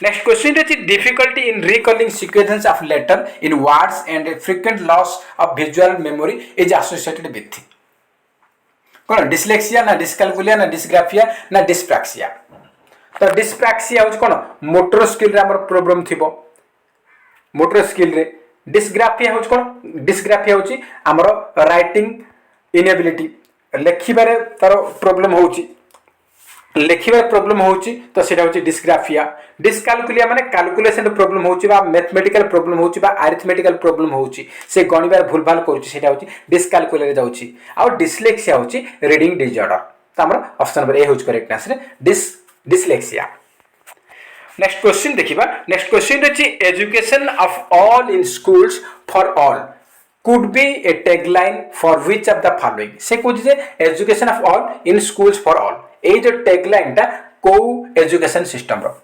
Speaker 1: नेक्स्ट क्वेश्चन अछि difficulty in recalling sequence of letter in words and frequent loss of visual memory is associated with कौन डिस्लेक्सिया ना डिस्कैलकुलिया ना डिस्ग्राफिया ना डिस्प्रैक्सिया तो डिस्प्रैक्सिया होच कौन मोटर स्किल रे हमर प्रॉब्लम थिबो मोटर स्किल रे डिस्ग्राफिया होच कौन डिस्ग्राफिया होची हमर राइटिंग इनेबिलिटी लेखिबारे तार प्रॉब्लम होची लेखिबारे प्रॉब्लम होची तो सेटा होची डिस्ग्राफिया डिस्कैलकुलिया माने कैलकुलेशन प्रॉब्लम होची बा मैथमेटिकल प्रॉब्लम होची बा अरिथमेटिकल प्रॉब्लम होची से गणिबार भूलभाल करूची सेटा होची डिस्कैलकुलिया रे जाउची आ डिस्लेक्सिया होची रीडिंग डिसऑर्डर तो हमर ऑप्शन नंबर ए होची correct answer dyslexia next question देखिबा नेक्स्ट क्वेश्चन अछि education of all in schools for all could be a tagline for which of the following से कुछ जे education of all in schools for all ए जो tagline टा को education system रो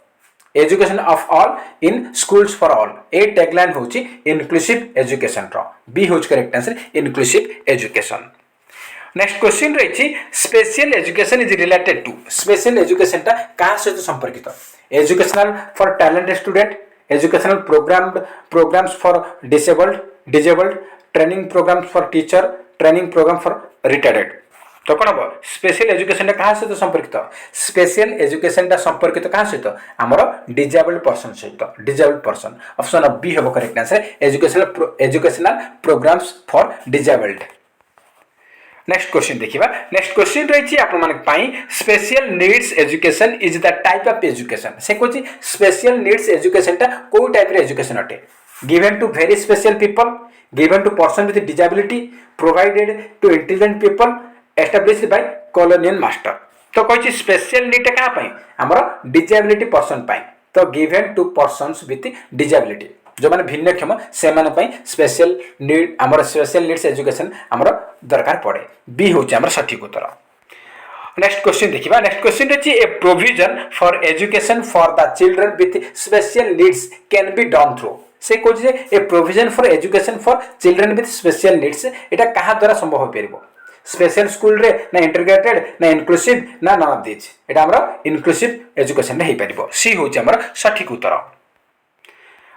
Speaker 1: education of all in schools for all ए tagline होची इंक्लूसिव एजुकेशन रो बी होच correct answer inclusive education next question रही special education is related to special education टा का सहित संपर्कित educational for talented student educational programmes for disabled training programmes for teacher training programme for retired तो कौन हम स्पेशल एजुकेशन क्या सहित संपर्कित स्पेशल एजुकेशन संपर्कित क्या सहित आमर डिजेबल्ड पर्सन सहित डिजेबल्ड पर्सन ऑप्शन बी हम correct answer educational programmes for disabled next question देखिबा नेक्स्ट क्वेश्चन रही आपण special needs education is the type of education से कोची स्पेशल नीड्स एजुकेशन टा को टाइप रे एजुकेशन अटे given to very special people given to person with disability provided to intelligent people established by colonial master तो कहि special need का पई हमर डिसेबिलिटी पर्सन पई तो given to persons with disability जो माने भिन्नक्षम से माने पई स्पेशल नीड हमर स्पेशल नीड्स एजुकेशन हमर दरकार पड़े बी होची हमर सटीक उत्तर नेक्स्ट क्वेश्चन देखिबा नेक्स्ट क्वेश्चन अछि a provision for education for the children with special needs can be done through से कोछि a provision for education for children with special needs एटा कहा द्वारा संभव हो परिबो स्पेशल स्कूल रे ना इंटीग्रेटेड ना इंक्लूसिव ना नन ऑफ दिस एटा हमर इंक्लूसिव एजुकेशन रे हे परिबो सी होछि हमर सटीक उत्तर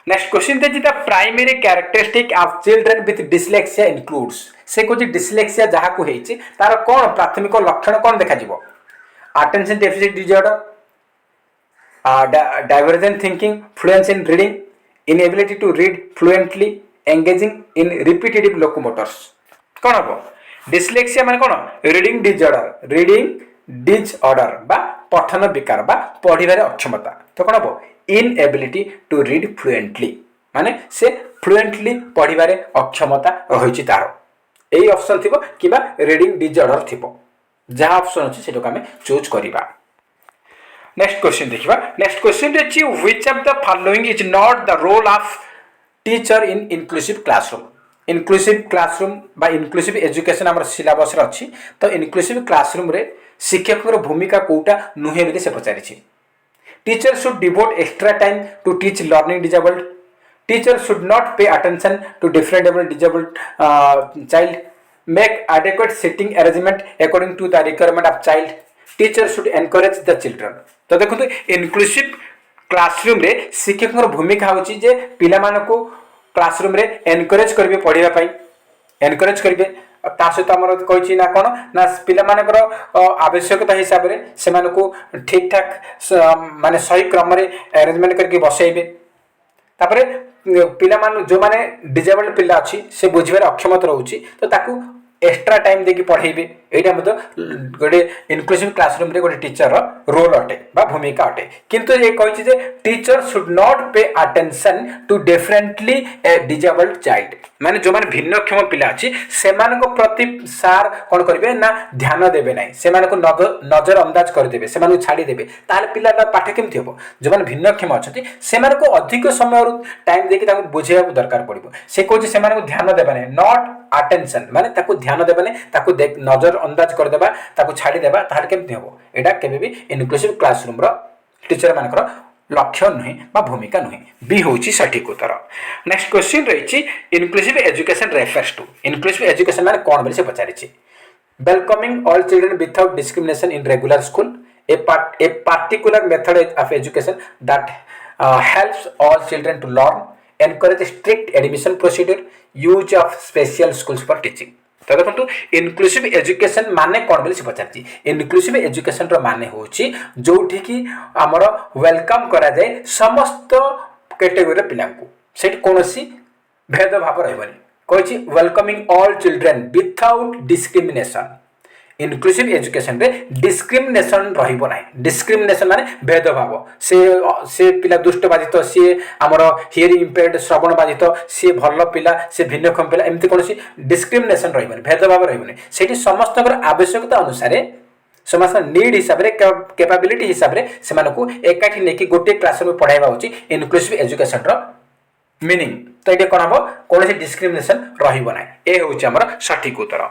Speaker 1: नेक्स्ट क्वेश्चन देखि the primary characteristic of children with dyslexia includes से कोछि डिस्लेक्सिया जहा को हेछि तार कोन प्राथमिक लक्षण कोन देखा जिवो attention deficit disorder divergent thinking fluency in reading inability to read fluently engaging in repetitive locomotors कोन हबो डिस्लेक्सिया माने कोन रीडिंग डिसऑर्डर बा पठन विकार बा पढिबारे अक्षमता तो कोन हबो इनएबिलिटी टू रीड फ्लुएंटली माने से फ्लुएंटली पढिबारे अक्षमता रहिछि तार एई ऑप्शन थिबो किबा रीडिंग डिसऑर्डर थिबो जहा ऑप्शन अछि सेटो हमें चूज करिबा नेक्स्ट क्वेश्चन देखिबा नेक्स्ट क्वेश्चन अछि which of the following is not the role of teacher in inclusive classroom बा इंक्लूसिव एजुकेशन हमर सिलेबस रे अछि तो इंक्लूसिव क्लासरूम रे शिक्षक रो भूमिका कोटा नुहे बिले से पचारि छी teacher should devote extra time to teach learning disabled Teacher should not pay attention to different disabled child. Make adequate sitting arrangement according to the requirement of child. Teacher should encourage the children. तो देखो inclusive classroom रे शिक्षक भूमिका होची जे पिला मानको classroom रे encourage करबे पढ़िबा पई एनकरेज करेंगे ता सहित आमर कही ना कौन ना पिलामानकर आवश्यकता हिसाब से ठीक ठाक माने सही क्रम अरेंजमेंट करके बसैबे तापर पिला जो माने डिजेबल्ड पिला अच्छी से बुझे अक्षमता रोचे तो ताकू एक्स्ट्रा टाइम देकी पढ़ेबे यहाँ गोटे इनक्लूसिव क्लासरूम रे गोटे टीचर रोल अटे बा भूमिका अटे किंतु ये कही जे teacher should not pay attention to differently disabled child माने जो माने भिन्नक्षम पिला अच्छी से प्रति सार कौन करेंगे ना ध्यान देवे ना से नजर अंदाज करदे से छाड़ीदेवे ताल पिला पाठ केमती हम जो मैंने भिन्नक्षम अच्छा से अधिक समय टाइम देकी बुझे दरकार पड़ो से कहे से ध्यान देवे ना नॉट अटेंशन माने ताकू ध्यान देवे ना नजर अंदाज करदेबा ताकू छाड़ीदेबा ताहले केमती हम एटा केबे भी इनक्लूसिव क्लासरूम रो टीचर मानकर लक्ष्य नुहे बा भूमिका नुहे बी होची सठिक उत्तर। नेक्स्ट क्वेश्चन रही inclusive education refers to inclusive education माने कोन बोली से पचारिछि welcoming all children without discrimination in regular school a particular method of education that helps all children to learn encourage strict admission procedure use of special schools for teaching तो देखो inclusive education माने कौन बोली से पचार inclusive education रो माने होची जोठी की हमर वेलकम करा जाए समस्त कैटेगरी पिला को सेट कोनोसी भेदभाव रहबनी कहिछि welcoming all children without discrimination inclusive education रे डिस्क्रिमिनेशन रहिबो नाही डिस्क्रिमिनेशन माने भेदभाव से पिला दुष्ट बाधित सी आमर हियरिंग इम्पेयर्ड श्रवण बाधित सी भल पिला से भिन्नक्षम पिला एमती कोनोसी डिस्क्रिमिनेशन रहिबो भेदभाव रहिबो नाही सेठी समस्तकर आवश्यकता अनुसार समस्त नीड हिसाब रे कैपेबिलिटी हिसाब रे सेमानकु एकाठी नेकी गोटे क्लासरूम में पढ़ाइबा होची इनक्लूसिव एजुकेशन रो मीनिंग तो ये कौन हम कौन डिस्क्रिमिनेशन रहिबो नाही ए होची हमर सठिक उत्तर।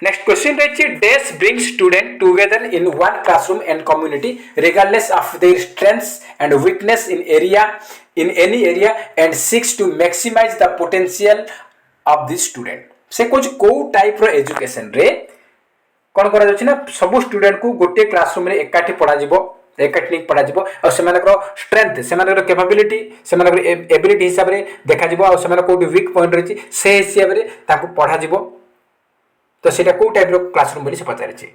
Speaker 1: नेक्स्ट क्वेश्चन रही does bring student together in one classroom and community regardless of their strengths and weakness in any area and seeks to maximise the potential of this student से कुछ को टाइप रो एजुकेशन रे कौन करा जाउछि ना सब student को गोटे क्लासरूम रे एकाठी पढ़ा जिवो एकाठी पढ़ा जिवो और सेमानकर स्ट्रेंथ सेमानकर कैपेबिलिटी सेमानकर एबिलिटी हिसाब रे देखा जिवो और सेमानकर कोडी वीक पॉइंट रही से हिसाब रे ताको पढ़ा जिवो तो सेटा को टाइप रो क्लासरूम बोली से पचारिछि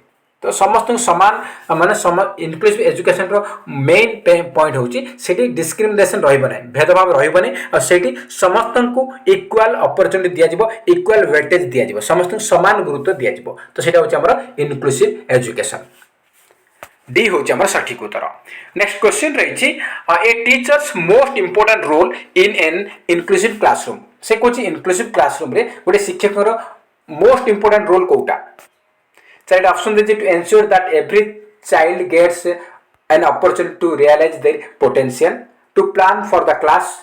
Speaker 1: तो समस्त समान माने इनक्लूसिव एजुकेशन रो मेन पॉइंट होची सेठी डिस्क्रिमिनेशन रहइबो नै भेदभाव रहइबो नै और सेठी समस्त को इक्वल अपॉर्चुनिटी दिया जिवो इक्वल वेटेज दिया जिवो समस्त समान गुरुत्व दिया जिवो तो सेटा होची हमर इनक्लूसिव एजुकेशन डी होची हमर सठिक उत्तर। नेक्स्ट क्वेश्चन रही a teacher's most important role in an inclusive classroom से कोची इनक्लूसिव क्लासरूम रे गोटे शिक्षक रो मोस्ट इंपोर्टेंट रोल कोटा child option they to ensure that every child gets an opportunity to realise their potential to plan for the class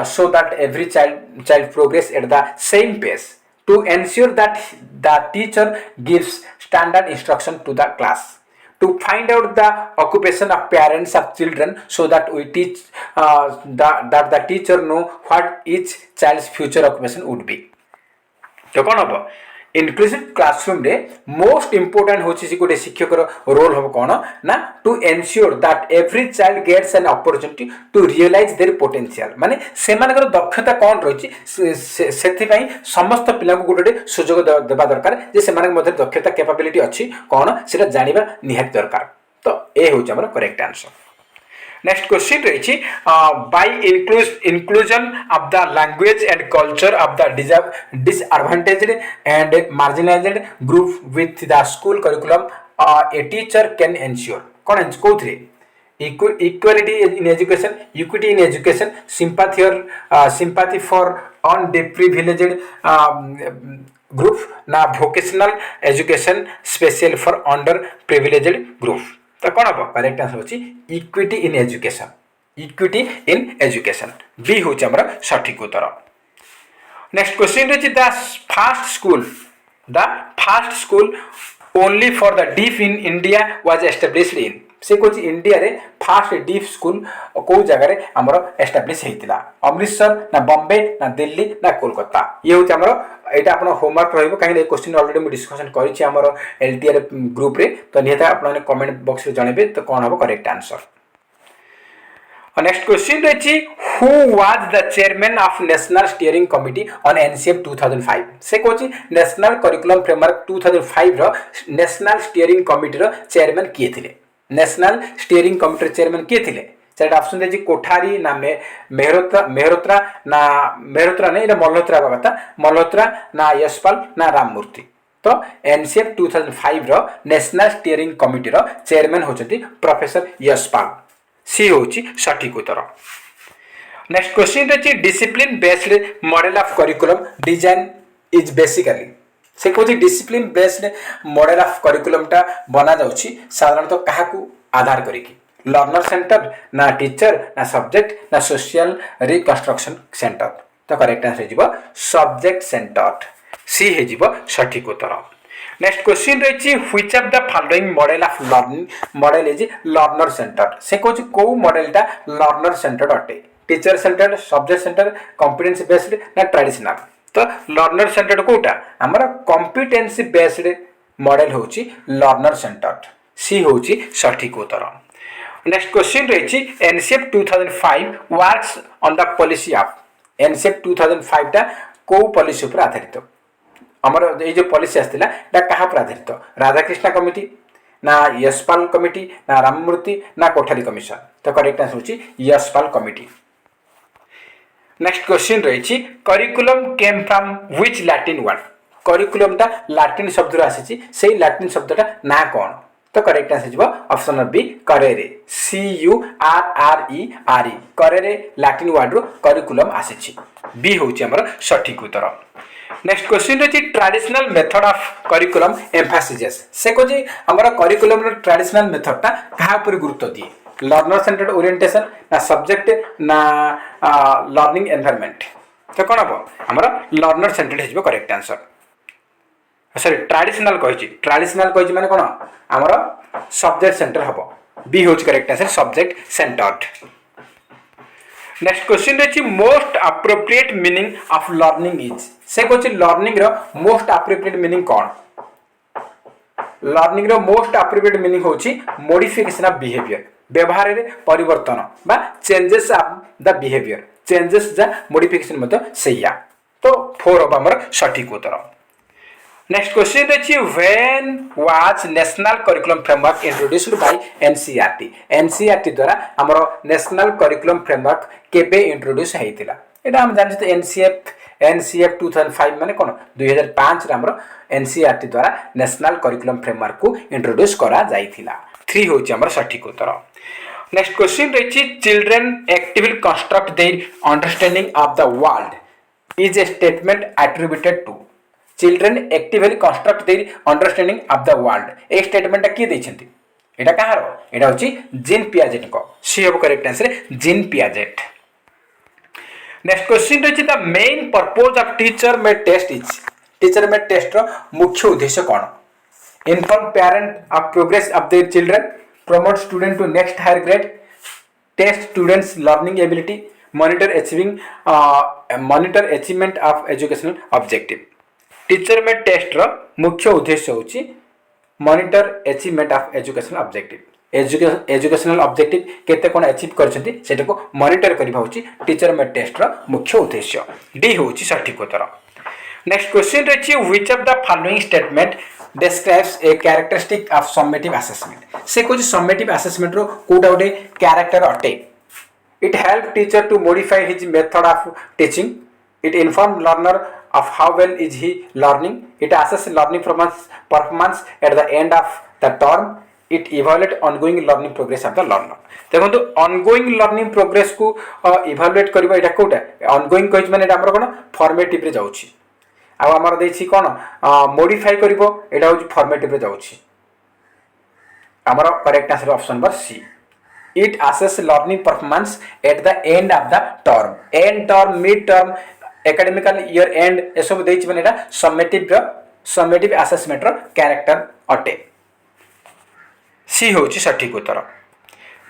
Speaker 1: so that every child progress at the same pace to ensure that the teacher gives standard instruction to the class to find out the occupation of parents of children so that we teach that the teacher know what each child's future occupation would be तो कौन हम inclusive classroom रे most important होची गोटे शिक्षक role हम कौन ना to ensure that every child gets an opportunity to realise their potential माने सेमानकर दक्षता कौन रही से समस्त पिला को गोटे सुजोग देवा दरकार जे सेमानक मध्य दक्षता कैपेबिलिटी अच्छी कौन से जानिबा निहात दरकार तो ए होची हमर करेक्ट आंसर। नेक्स्ट क्वेश्चन रही by inclusion of the language and culture of the disadvantaged and marginalised group with the school curriculum a teacher can ensure कौन कौथरे equality in education equity in education sympathy for unprivileged group ना vocational education special for underprivileged group तो कौन हम correct answer होची equity in education B होची हमर सठिक उत्तर। नेक्स्ट क्वेश्चन रही the first school only for the deaf in India was established in से कौन इंडिया रे फास्ट डीप स्कूल कौ जगह आमर एस्टाब्लीश होता अमृतसर ना बॉम्बे ना दिल्ली ना कोलकाता ये हूँ आमर यहाँ आप होमवर्क रही कहीं क्वेश्चन अलरेडी मुझे डिस्कसन कर एलटीआर ग्रुप रे तो निहत आप कमेंट बॉक्स में जनइबे तो कौन हम करेक्ट आंसर। नेक्स्ट क्वेश्चन रही who was the chairman of national steering committee on NCF 2005 से कहूँ नेशनल करिकुलम फ्रेमवर्क 2005 रो नेशनल स्टीयरिंग कमिटी रो चेयरमैन किए थे नेशनल स्टीयरिंग कमिटी चेयरमैन किए थे चार ऑप्शन देखिए कोठारी ना मेहरोत्रा मेहरोत्रा ना मेहरोत्रा नहीं मल्होत्रा कथा मल्होत्रा ना यशपाल ना राममूर्ति तो एनसीएफ 2005 रो नेशनल स्टीयरिंग कमिटी रो चेयरमैन होचंती प्रोफेसर यशपाल सी होची सठिक उत्तर। नेक्स्ट क्वेश्चन रही discipline based model of curriculum design is basically से कहूँ discipline based model of curriculum टा बना जाउछि साधारणतः काहाकू आधार करिकी लर्नर सेंटर ना टीचर ना सब्जेक्ट ना सोशल रिकंस्ट्रक्शन सेंटर तो करेक्ट आंसर हो सब्जेक्ट सेंटर्ड सी हो सठिक उत्तर। नेक्स्ट क्वेश्चन रही which of the following model of learning model is learner centred से कहूँ कौ मॉडलटा लर्नर सेंटर्ड अटे teacher centred subject centre competency based ना ट्रेडिशनल तो लर्नर सेंटर्ड कोटा आमर कॉम्पिटेंसी बेस्ड मॉडल होची लर्नर सेंटर्ड सी होची सठिक उत्तर। नेक्स्ट क्वेश्चन रही NCF 2005 works on the policy of NCF 2005 टा को पॉलिसी पर आधारित आमर ये जो पॉलिसी आसला क्या पर आधारित राधाकृष्ण कमिटी ना यशपाल कमिटी ना राममूर्ति ना कोठारी कमिशन तो करेक्ट आंसर होची यशपाल कमिटी। नेक्स्ट क्वेश्चन रही curriculum came from which Latin word curriculum टा लैटिन शब्द आसी से लैटिन शब्दटा ना कौन तो करेक्ट आंसर हो ऑप्शन नंबर बी करेरे CURRERE करेरे लैटिन वर्ड रो करिकुलम आसी बी होची हमर सठिक उत्तर। नेक्स्ट क्वेश्चन रही traditional method of curriculum emphasis से कहे हमर करिकुलम रो ट्रेडिशनल मेथड टा कहा पर गुरुत्व दिए लर्नर सेंटर्ड ओरिएंटेशन ना सब्जेक्ट ना लर्निंग एनवायरनमेंट तो कौन हम हमर लर्नर सेंटर्ड हो करेक्ट आंसर सॉरी ट्रेडिशनल कही माने कौन हमर सब्जेक्ट सेंटर हम बी होची correct answer subject centred. Next question रही most appropriate meaning of learning is से कहूँ लर्निंग रो मोस्ट अप्रोप्रिएट मीनिंग कौन लर्निंग रो मोस्ट अप्रोप्रिएट मीनिंग होची मॉडिफिकेशन ऑफ बिहेवियर व्यवहार रे परिवर्तन बा changes of the behaviour changes जा मॉडिफिकेशन मतलब सैया तो 4 अब हमर सठिक उत्तर। नेक्स्ट क्वेश्चन रही when was national curriculum framework introduced by NCERT द्वारा हमर नेशनल करिकुलम फ्रेमवर्क केबे इंट्रोड्यूस हेतिला एटा हम जानि एनसीएफ 2005 माने कोन 2005 रे हमर एनसीईआरटी द्वारा नेशनल करिकुलम फ्रेमवर्क को इंट्रोड्यूस करा जाइथिला 3 होची हमर सठिक उत्तर। नेक्स्ट क्वेश्चन रही children actively construct their understanding of the world is a statement attributed to children actively construct their understanding of the world एक स्टेटमेंट किए देछंती एटा कहार एटा होची जीन पियाजेट को सी हो correct answer Jean Piaget. Next question रही the main purpose of teacher made test is teacher made test रो मुख्य उद्देश्य कौन inform parent of progress of their children promote student to next higher grade test students learning ability monitor achievement of educational objective teacher made test रो मुख्य उद्देश्य होची monitor achievement of educational objective educational objective केते कोन achieve करछंती सेटा को monitor करबा होची टीचर मेड टेस्ट रो मुख्य उद्देश्य डी होची सठिक उत्तर। नेक्स्ट क्वेश्चन रही which of the following statement describes a characteristic of summative assessment से कुछ summative assessment रो कोटा गोटे character अटे it help teacher to modify his method of teaching it inform learner of how well is he learning it assess learning performance at the end of the term it evaluate ongoing learning progress of the learner देखो तो ongoing learning progress को evaluate करबा एटा Kota ongoing कहि माने एटा हमर कोन formative रे जाउछि आ हमर देछि कोन मॉडिफाई करिवो एटा होछि फॉर्मेटिव रे जाउछि हमर correct answer option number C it assess learning performance at the end of the term mid term academical year end ए सब देछि माने एटा समेटिव असेसमेंट रो कैरेक्टर अटे सी हूँ सठिक उत्तर।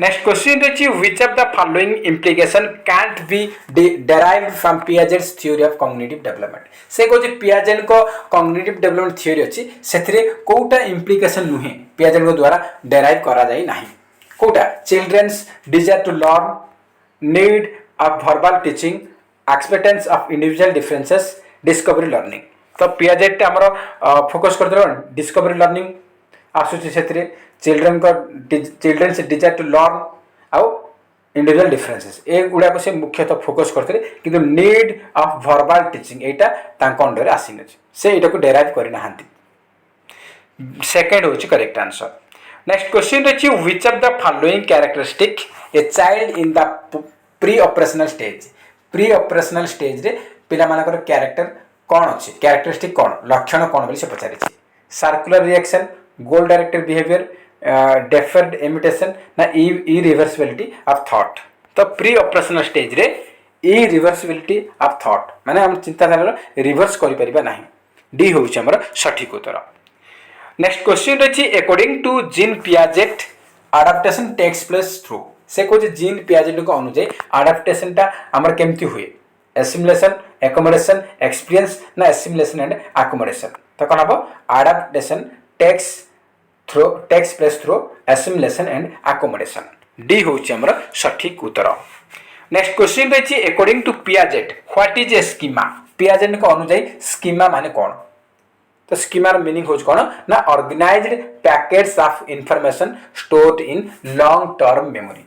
Speaker 1: नेक्स्ट क्वेश्चन रही which of the following implication can't be derived from Piaget's theory of cognitive development. से कहते पियाजेट को कॉग्निटिव डेवलपमेंट थ्योरी अच्छी से कोटा इम्प्लिकेशन नुहे पियाजेट द्वारा डेराइव करा जाई नाही कोटा children's desire to learn need of verbal teaching expectance of individual differences discovery learning. तो पियाजेट आमर फोकस कर डिस्कवरी लर्निंग आसूची से चिल्ड्रेन को चिल्ड्रेन्स डिजायर टू लर्न आउ इंडिविजुअल डिफरेंसेस ए गुड़ा को से मुख्यतः फोकस करते किंतु नीड ऑफ वर्बल टीचिंग एटा तांको अंडर आसीन से एटा को डेराइव करना हांती। सेकंड होची करेक्ट आंसर। नेक्स्ट क्वेश्चन रही which of the following characteristic a child in the pre operational stage. Pre operational stage रे पिला मानकर कैरेक्टर कौन अच्छे कैरेक्टरिस्टिक कौन लक्षण कौन बोली से पचारि circular reaction goal directed behaviour deferred imitation ना इरिवर्सिबिलिटी ऑफ थॉट। तो प्री ऑपरेशनल स्टेज रे इरिवर्सिबिलिटी ऑफ थॉट माने हम चिंताधारा रिवर्स करि परिबा नाही। डी होउछ हमर सठिक उत्तर। नेक्स्ट क्वेश्चन रही according to Jean Piaget adaptation takes place through. से कहते जीन पियाजेट को अनुसार अडाप्टेशन टा हमर केमती हुए एसिमुलेशन एकोमोडेशन एक्सपीरियंस ना एसिमुलेशन एंड अकोमोडेशन। तो कौन हम adaptation takes place through assimilation and accommodation. D होउछ हमर सठिक उत्तर। नेक्स्ट क्वेश्चन रही according to Piaget what is a schema. Piaget को अनुसार स्कीमा माने कौन। तो स्कीमार मीनिंग होच कौन ना organised packets of information stored in long term memory.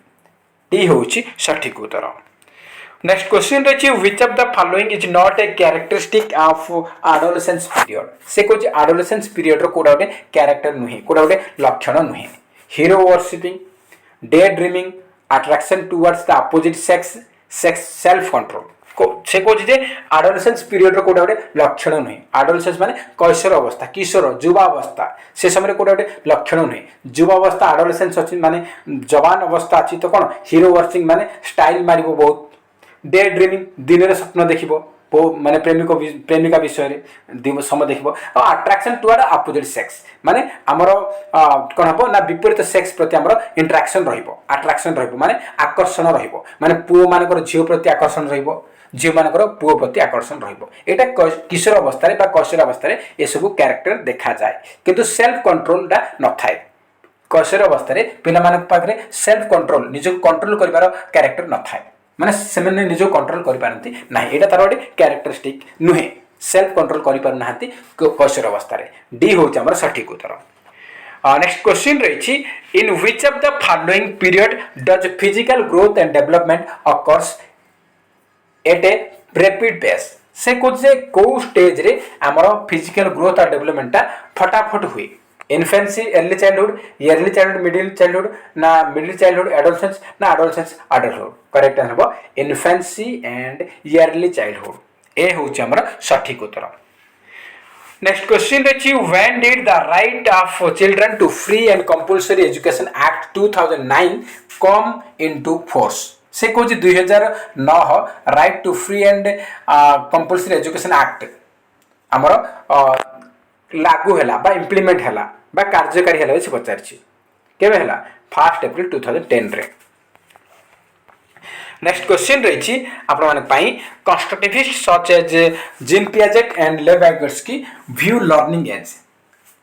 Speaker 1: D होची सठिक उत्तर। नेक्स्ट क्वेश्चन रही which of the following is not a characteristic of adolescence period. से कहते एडोलेसेंस पीरियड रो कोडा गोटे कैरेक्टर नुहे कोडा गोटे लक्षण नुहे hero worshipping day dreaming attraction towards the opposite sex self control. से कहते एडोलेसेंस पीरियड रो कोडा गोटे लक्षण नुहे एडोलेसेंस माने कैशोर अवस्था किशोर युवावस्था से समय कोडा गोटे लक्षण नुहे युवावस्था एडोलेसेंस अछि माने जवान अवस्था अछि। तो कौन हीरो वर्शिपिंग माने स्टाइल मारिबो बहुत डे ड्रीमिंग दिन रे स्वप्न देखिबो माने प्रेमिका विषय रे समय देखिबो और अट्रैक्शन टुवर्ड अपोजिट सेक्स माने हमर कोन हबो ना विपरीत सेक्स प्रति हमर इंटरेक्शन रहिबो अट्रैक्शन रहिबो माने आकर्षण रहिबो माने पुओ मानकर झियो प्रति आकर्षण रहिबो झियो मानकर पुओ प्रति आकर्षण रहिबो। एटा किशोर अवस्था रे बा कैशोर अवस्था रे ए सब कैरेक्टर देखा जाए किंतु सेल्फ कंट्रोल दा न थाए। कैशोर अवस्था रे पिला मानक पाखरे सेल्फ कंट्रोल निजो कंट्रोल करिवार कैरेक्टर न थाए माने सेमने निजो कंट्रोल करि पारंती नाही एटा तार गोटे कैरेक्टरिस्टिक नुहे सेल्फ कंट्रोल करि पार नाहंती कैशोर अवस्था रे। डी होच हमर सठिक उत्तर। नेक्स्ट क्वेश्चन रही in which of the following period does physical growth and development occurs at a rapid pace. से कुछ को स्टेज रे हमर फिजिकल ग्रोथ और डेवलपमेंट फटाफट हुए infancy early childhood middle childhood ना मिडिल चाइल्डहुड एडोलसेंस ना एडोलसेंस अडल्टहुड। करेक्ट आंसर हम infancy and early childhood A होची हमर सठिक उत्तर। नेक्स्ट क्वेश्चन रही when did the right of children to free and compulsory education act 2009 come into force. से कहूँ 2009 right to free and compulsory education act आमर लागू है बा इम्प्लीमेंट है बा कार्यकारी है से पचारि केवे है 1 एप्रिल 2010 रे। नेक्स्ट क्वेश्चन रही आपण constructivist such as Jean Piaget and Lev Vygotsky view learning as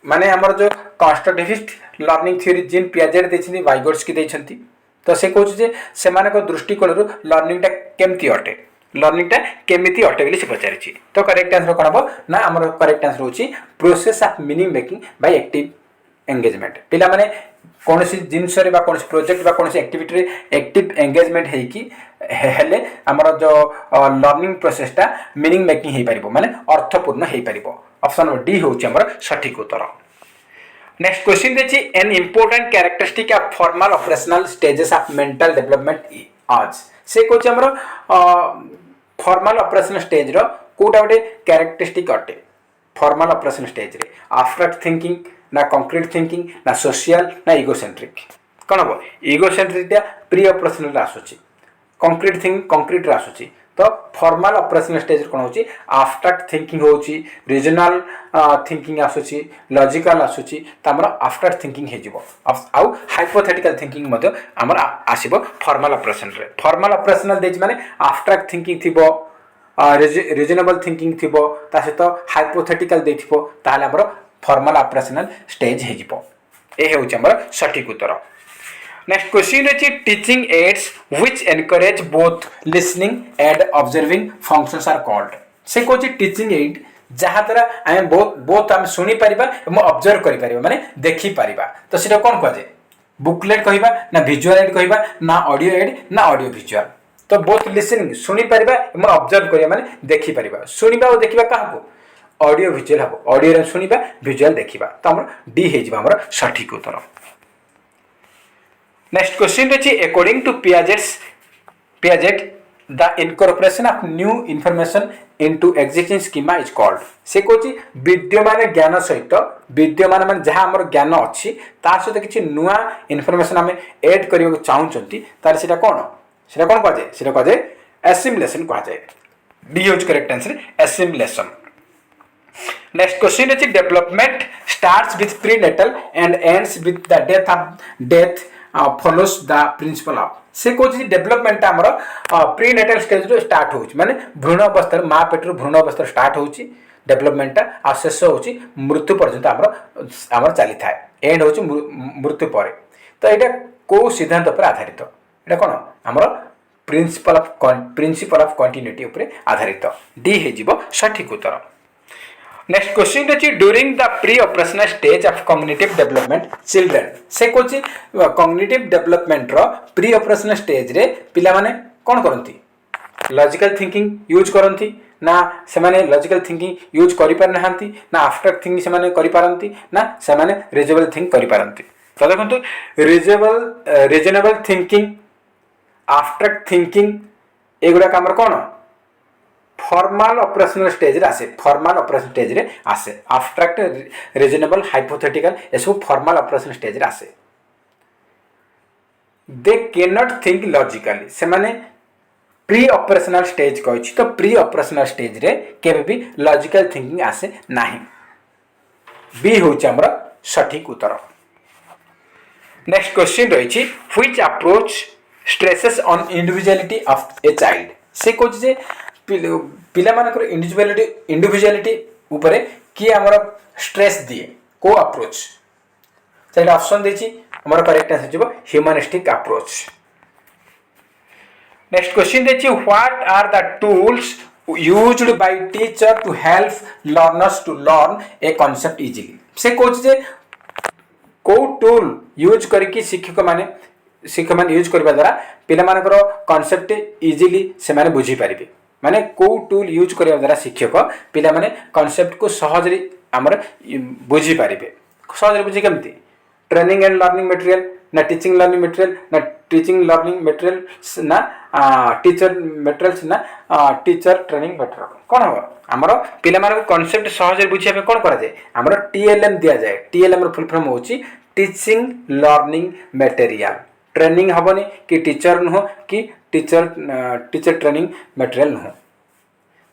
Speaker 1: माने हमर जो constructivist learning theory Jean Piaget देछिनी वाइगोट्स्की देछंती। तो से कहूँ से दृष्टिकोण लर्निंग टा केमती अटे लर्निंग टा केमिति अटे बोली से पचारि। तो करेक्ट आंसर कौन हम ना आम करेक्ट आंसर होची process of meaning making by active engagement. पिला माने कौन सी जिनस रे बा कौन सी प्रोजेक्ट बा कौन सी एक्टिविटी रे एक्टिव एंगेजमेंट हेकी हेले हमर जो लर्निंग प्रोसेस टा मीनिंग मेकिंग हे परिबो माने अर्थपूर्ण हे परिबो। ऑप्शन डी होची हमर सठिक उत्तर। नेक्स्ट क्वेश्चन देखि an important characteristic of formal operational stages of mental development आज। से कहूँ हमर फॉर्मल ऑपरेशनल स्टेज रो कोटा गोटे कैरेक्टरिस्टिक अटे फॉर्मल ऑपरेशनल स्टेज रे एब्स्ट्रैक्ट थिंकिंग ना कंक्रीट थिंकिंग ना सोशल ना इगोसेंट्रिक। कौन हम इगोसेंट्रिक प्री ऑपरेशनल आसुची कंक्रीट थिंकिंग कंक्रीट आसुची तो फॉर्मल ऑपरेशनल स्टेज कौन होची एब्स्ट्रैक्ट थिंकिंग होची रीजनल थिंकिंग आसुची लॉजिकल आसुची तो हमर एब्स्ट्रैक्ट थिंकिंग हे जिवो आउ हाइपोथेटिकल थिंकिंग मध्ये हमर आसीबो फॉर्मल ऑपरेशन रे फॉर्मल ऑपरेशनल देज माने एब्स्ट्रैक्ट थिंकिंग थिबो रिजनेबल थिंकिंग थिबो ता सहित हाइपोथेटिकल देथिबो ताले हमर फॉर्मल ऑपरेशनल स्टेज हे जिवो ए हेउची हमर सटीक उत्तर नेक्स्ट क्वेश्चन है teaching aids which encourage both listening and observing functions are called से कोची टीचिंग एड जहाँ द्वारा आम बोथ आम शुणी पारिबा एवं ऑब्जर्व करि पारिबा माने देखि पारिबा तो सेटा कोन कह जाय बुकलेट कहिबा ना विजुअल एड कहिबा ना ऑडियो एड ना ऑडियो विजुअल तो बोथ लिसनिंग शुणी पारिबा एवं ऑब्जर्व करिया माने देखि पारिबा शुणिबा और देखिबा काहको ऑडियो विजुअल हबो ऑडियो रे शुणिबा विजुअल देखिबा तो हमर डी हे जिबा हमर सटीक उत्तर नेक्स्ट क्वेश्चन रही according to Piaget the incorporation of new information into existing schema is called से कोची विद्यमान ज्ञान सहित विद्यमान मान जहाँ हमर ज्ञान अच्छी ता सहित किछि नुआ इनफॉरमेशन हम ऐड करियो चाहउचंती तार सेटा कौन कह जाय सेटा कह जाय एसिमिलेशन कह जाय D is correct answer assimilation next question is development starts with prenatal and ends with the death follows the principle of से कोची डेवलपमेंट हमर प्रीनेटल स्टेज रो स्टार्ट होउची माने भ्रूण अवस्था मां पेटर भ्रूण अवस्था स्टार्ट होउची डेवलपमेंट आ शेष होउची मृत्यु पर्यंत हमर चली थाए एंड होउची मृत्यु परे तो एटा को सिद्धांत पर आधारित एटा कोन हमर प्रिंसिपल ऑफ कंटिन्यूटी ऊपर आधारित डी हे जीवो सठिक उत्तर नेक्स्ट क्वेश्चन रही during the pre operational stage of cognitive development children से कोची कॉग्निटिव डेवलपमेंट रो प्री ऑपरेशनल स्टेज रे पिला माने कोन करंती लॉजिकल थिंकिंग यूज करंती ना से माने लॉजिकल थिंकिंग यूज करि पार नहांती ना एब्स्ट्रैक्ट थिंकिंग से माने करि पारंती ना से माने रीजनेबल थिंक करि पारंती तो देखंतु रीजनेबल थिंकिंग एब्स्ट्रैक्ट थिंकिंग एगुडा हमर कोन फॉर्मल ऑपरेशनल स्टेज रे आसे फॉर्मल ऑपरेशनल स्टेज रे आसे एब्स्ट्रैक्ट रीजनेबल हाइपोथेटिकल एसो फॉर्मल ऑपरेशनल स्टेज रे आसे they can not think logically से माने प्री ऑपरेशनल स्टेज कहछि तो प्री ऑपरेशनल स्टेज रे केबे भी लॉजिकल थिंकिंग आसे नाही बी होछि हमर सठिक उत्तर नेक्स्ट क्वेश्चन रहिछि which approach stresses on individuality of a child से कहछि जे पिला मानकर इंडिविजुअलिटी ऊपर किए हमर स्ट्रेस दिए को अप्रोच चलिए ऑप्शन देछि हमर करेक्ट आंसर जिवो ह्यूमनिस्टिक अप्रोच नेक्स्ट क्वेश्चन देछि what are the tools used by teacher to help learners to learn a concept easily से कोच जे को टूल यूज करके शिक्षक माने यूज करबा द्वारा पिला मानकर कांसेप्ट इजीली से माने बुझी पारिबे माने को टूल यूज करबा द्वारा शिक्षक पिला माने कांसेप्ट को सहजरी हमर बुझी पारिबे सहजरी बुझी केमती ट्रेनिंग एंड लर्निंग मटेरियल ना टीचिंग लर्निंग मटेरियल ना टीचिंग लर्निंग मटेरियल ना टीचर मटेरियल्स ना टीचर ट्रेनिंग मटेरियल कोन हो हमर पिला माने कांसेप्ट सहजरी बुझिया पे कोन करा जाय हमर टीएलएम दिया जाय टीएलएम रो फुल फॉर्म होची टीचिंग लर्निंग मटेरियल ट्रेनिंग हबनी कि टीचर नुह कि टीचर ट्रेनिंग मटेरियल नुह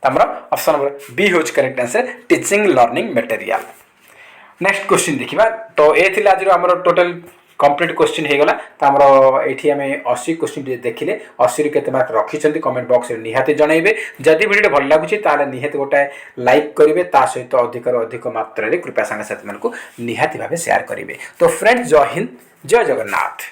Speaker 1: तमरा ऑप्शन नंबर बी होज correct answer teaching learning material next question देखिबा तो ए थिला आज हमर टोटल कंप्लीट क्वेश्चन हे गला त हमर एठी हमें 80 क्वेश्चन देखिले 80 रे केते मार्क रखि छथि कमेंट बॉक्स रे निहाते जणाइबे जदि वीडियो भल लागुछि ताले निहाते गोटा लाइक करिवे ता सहित अधिक मात्रा रे कृपया संग साथी मन को निहाती भाबे शेयर करिवे तो फ्रेंड्स जय हिंद जय जगन्नाथ।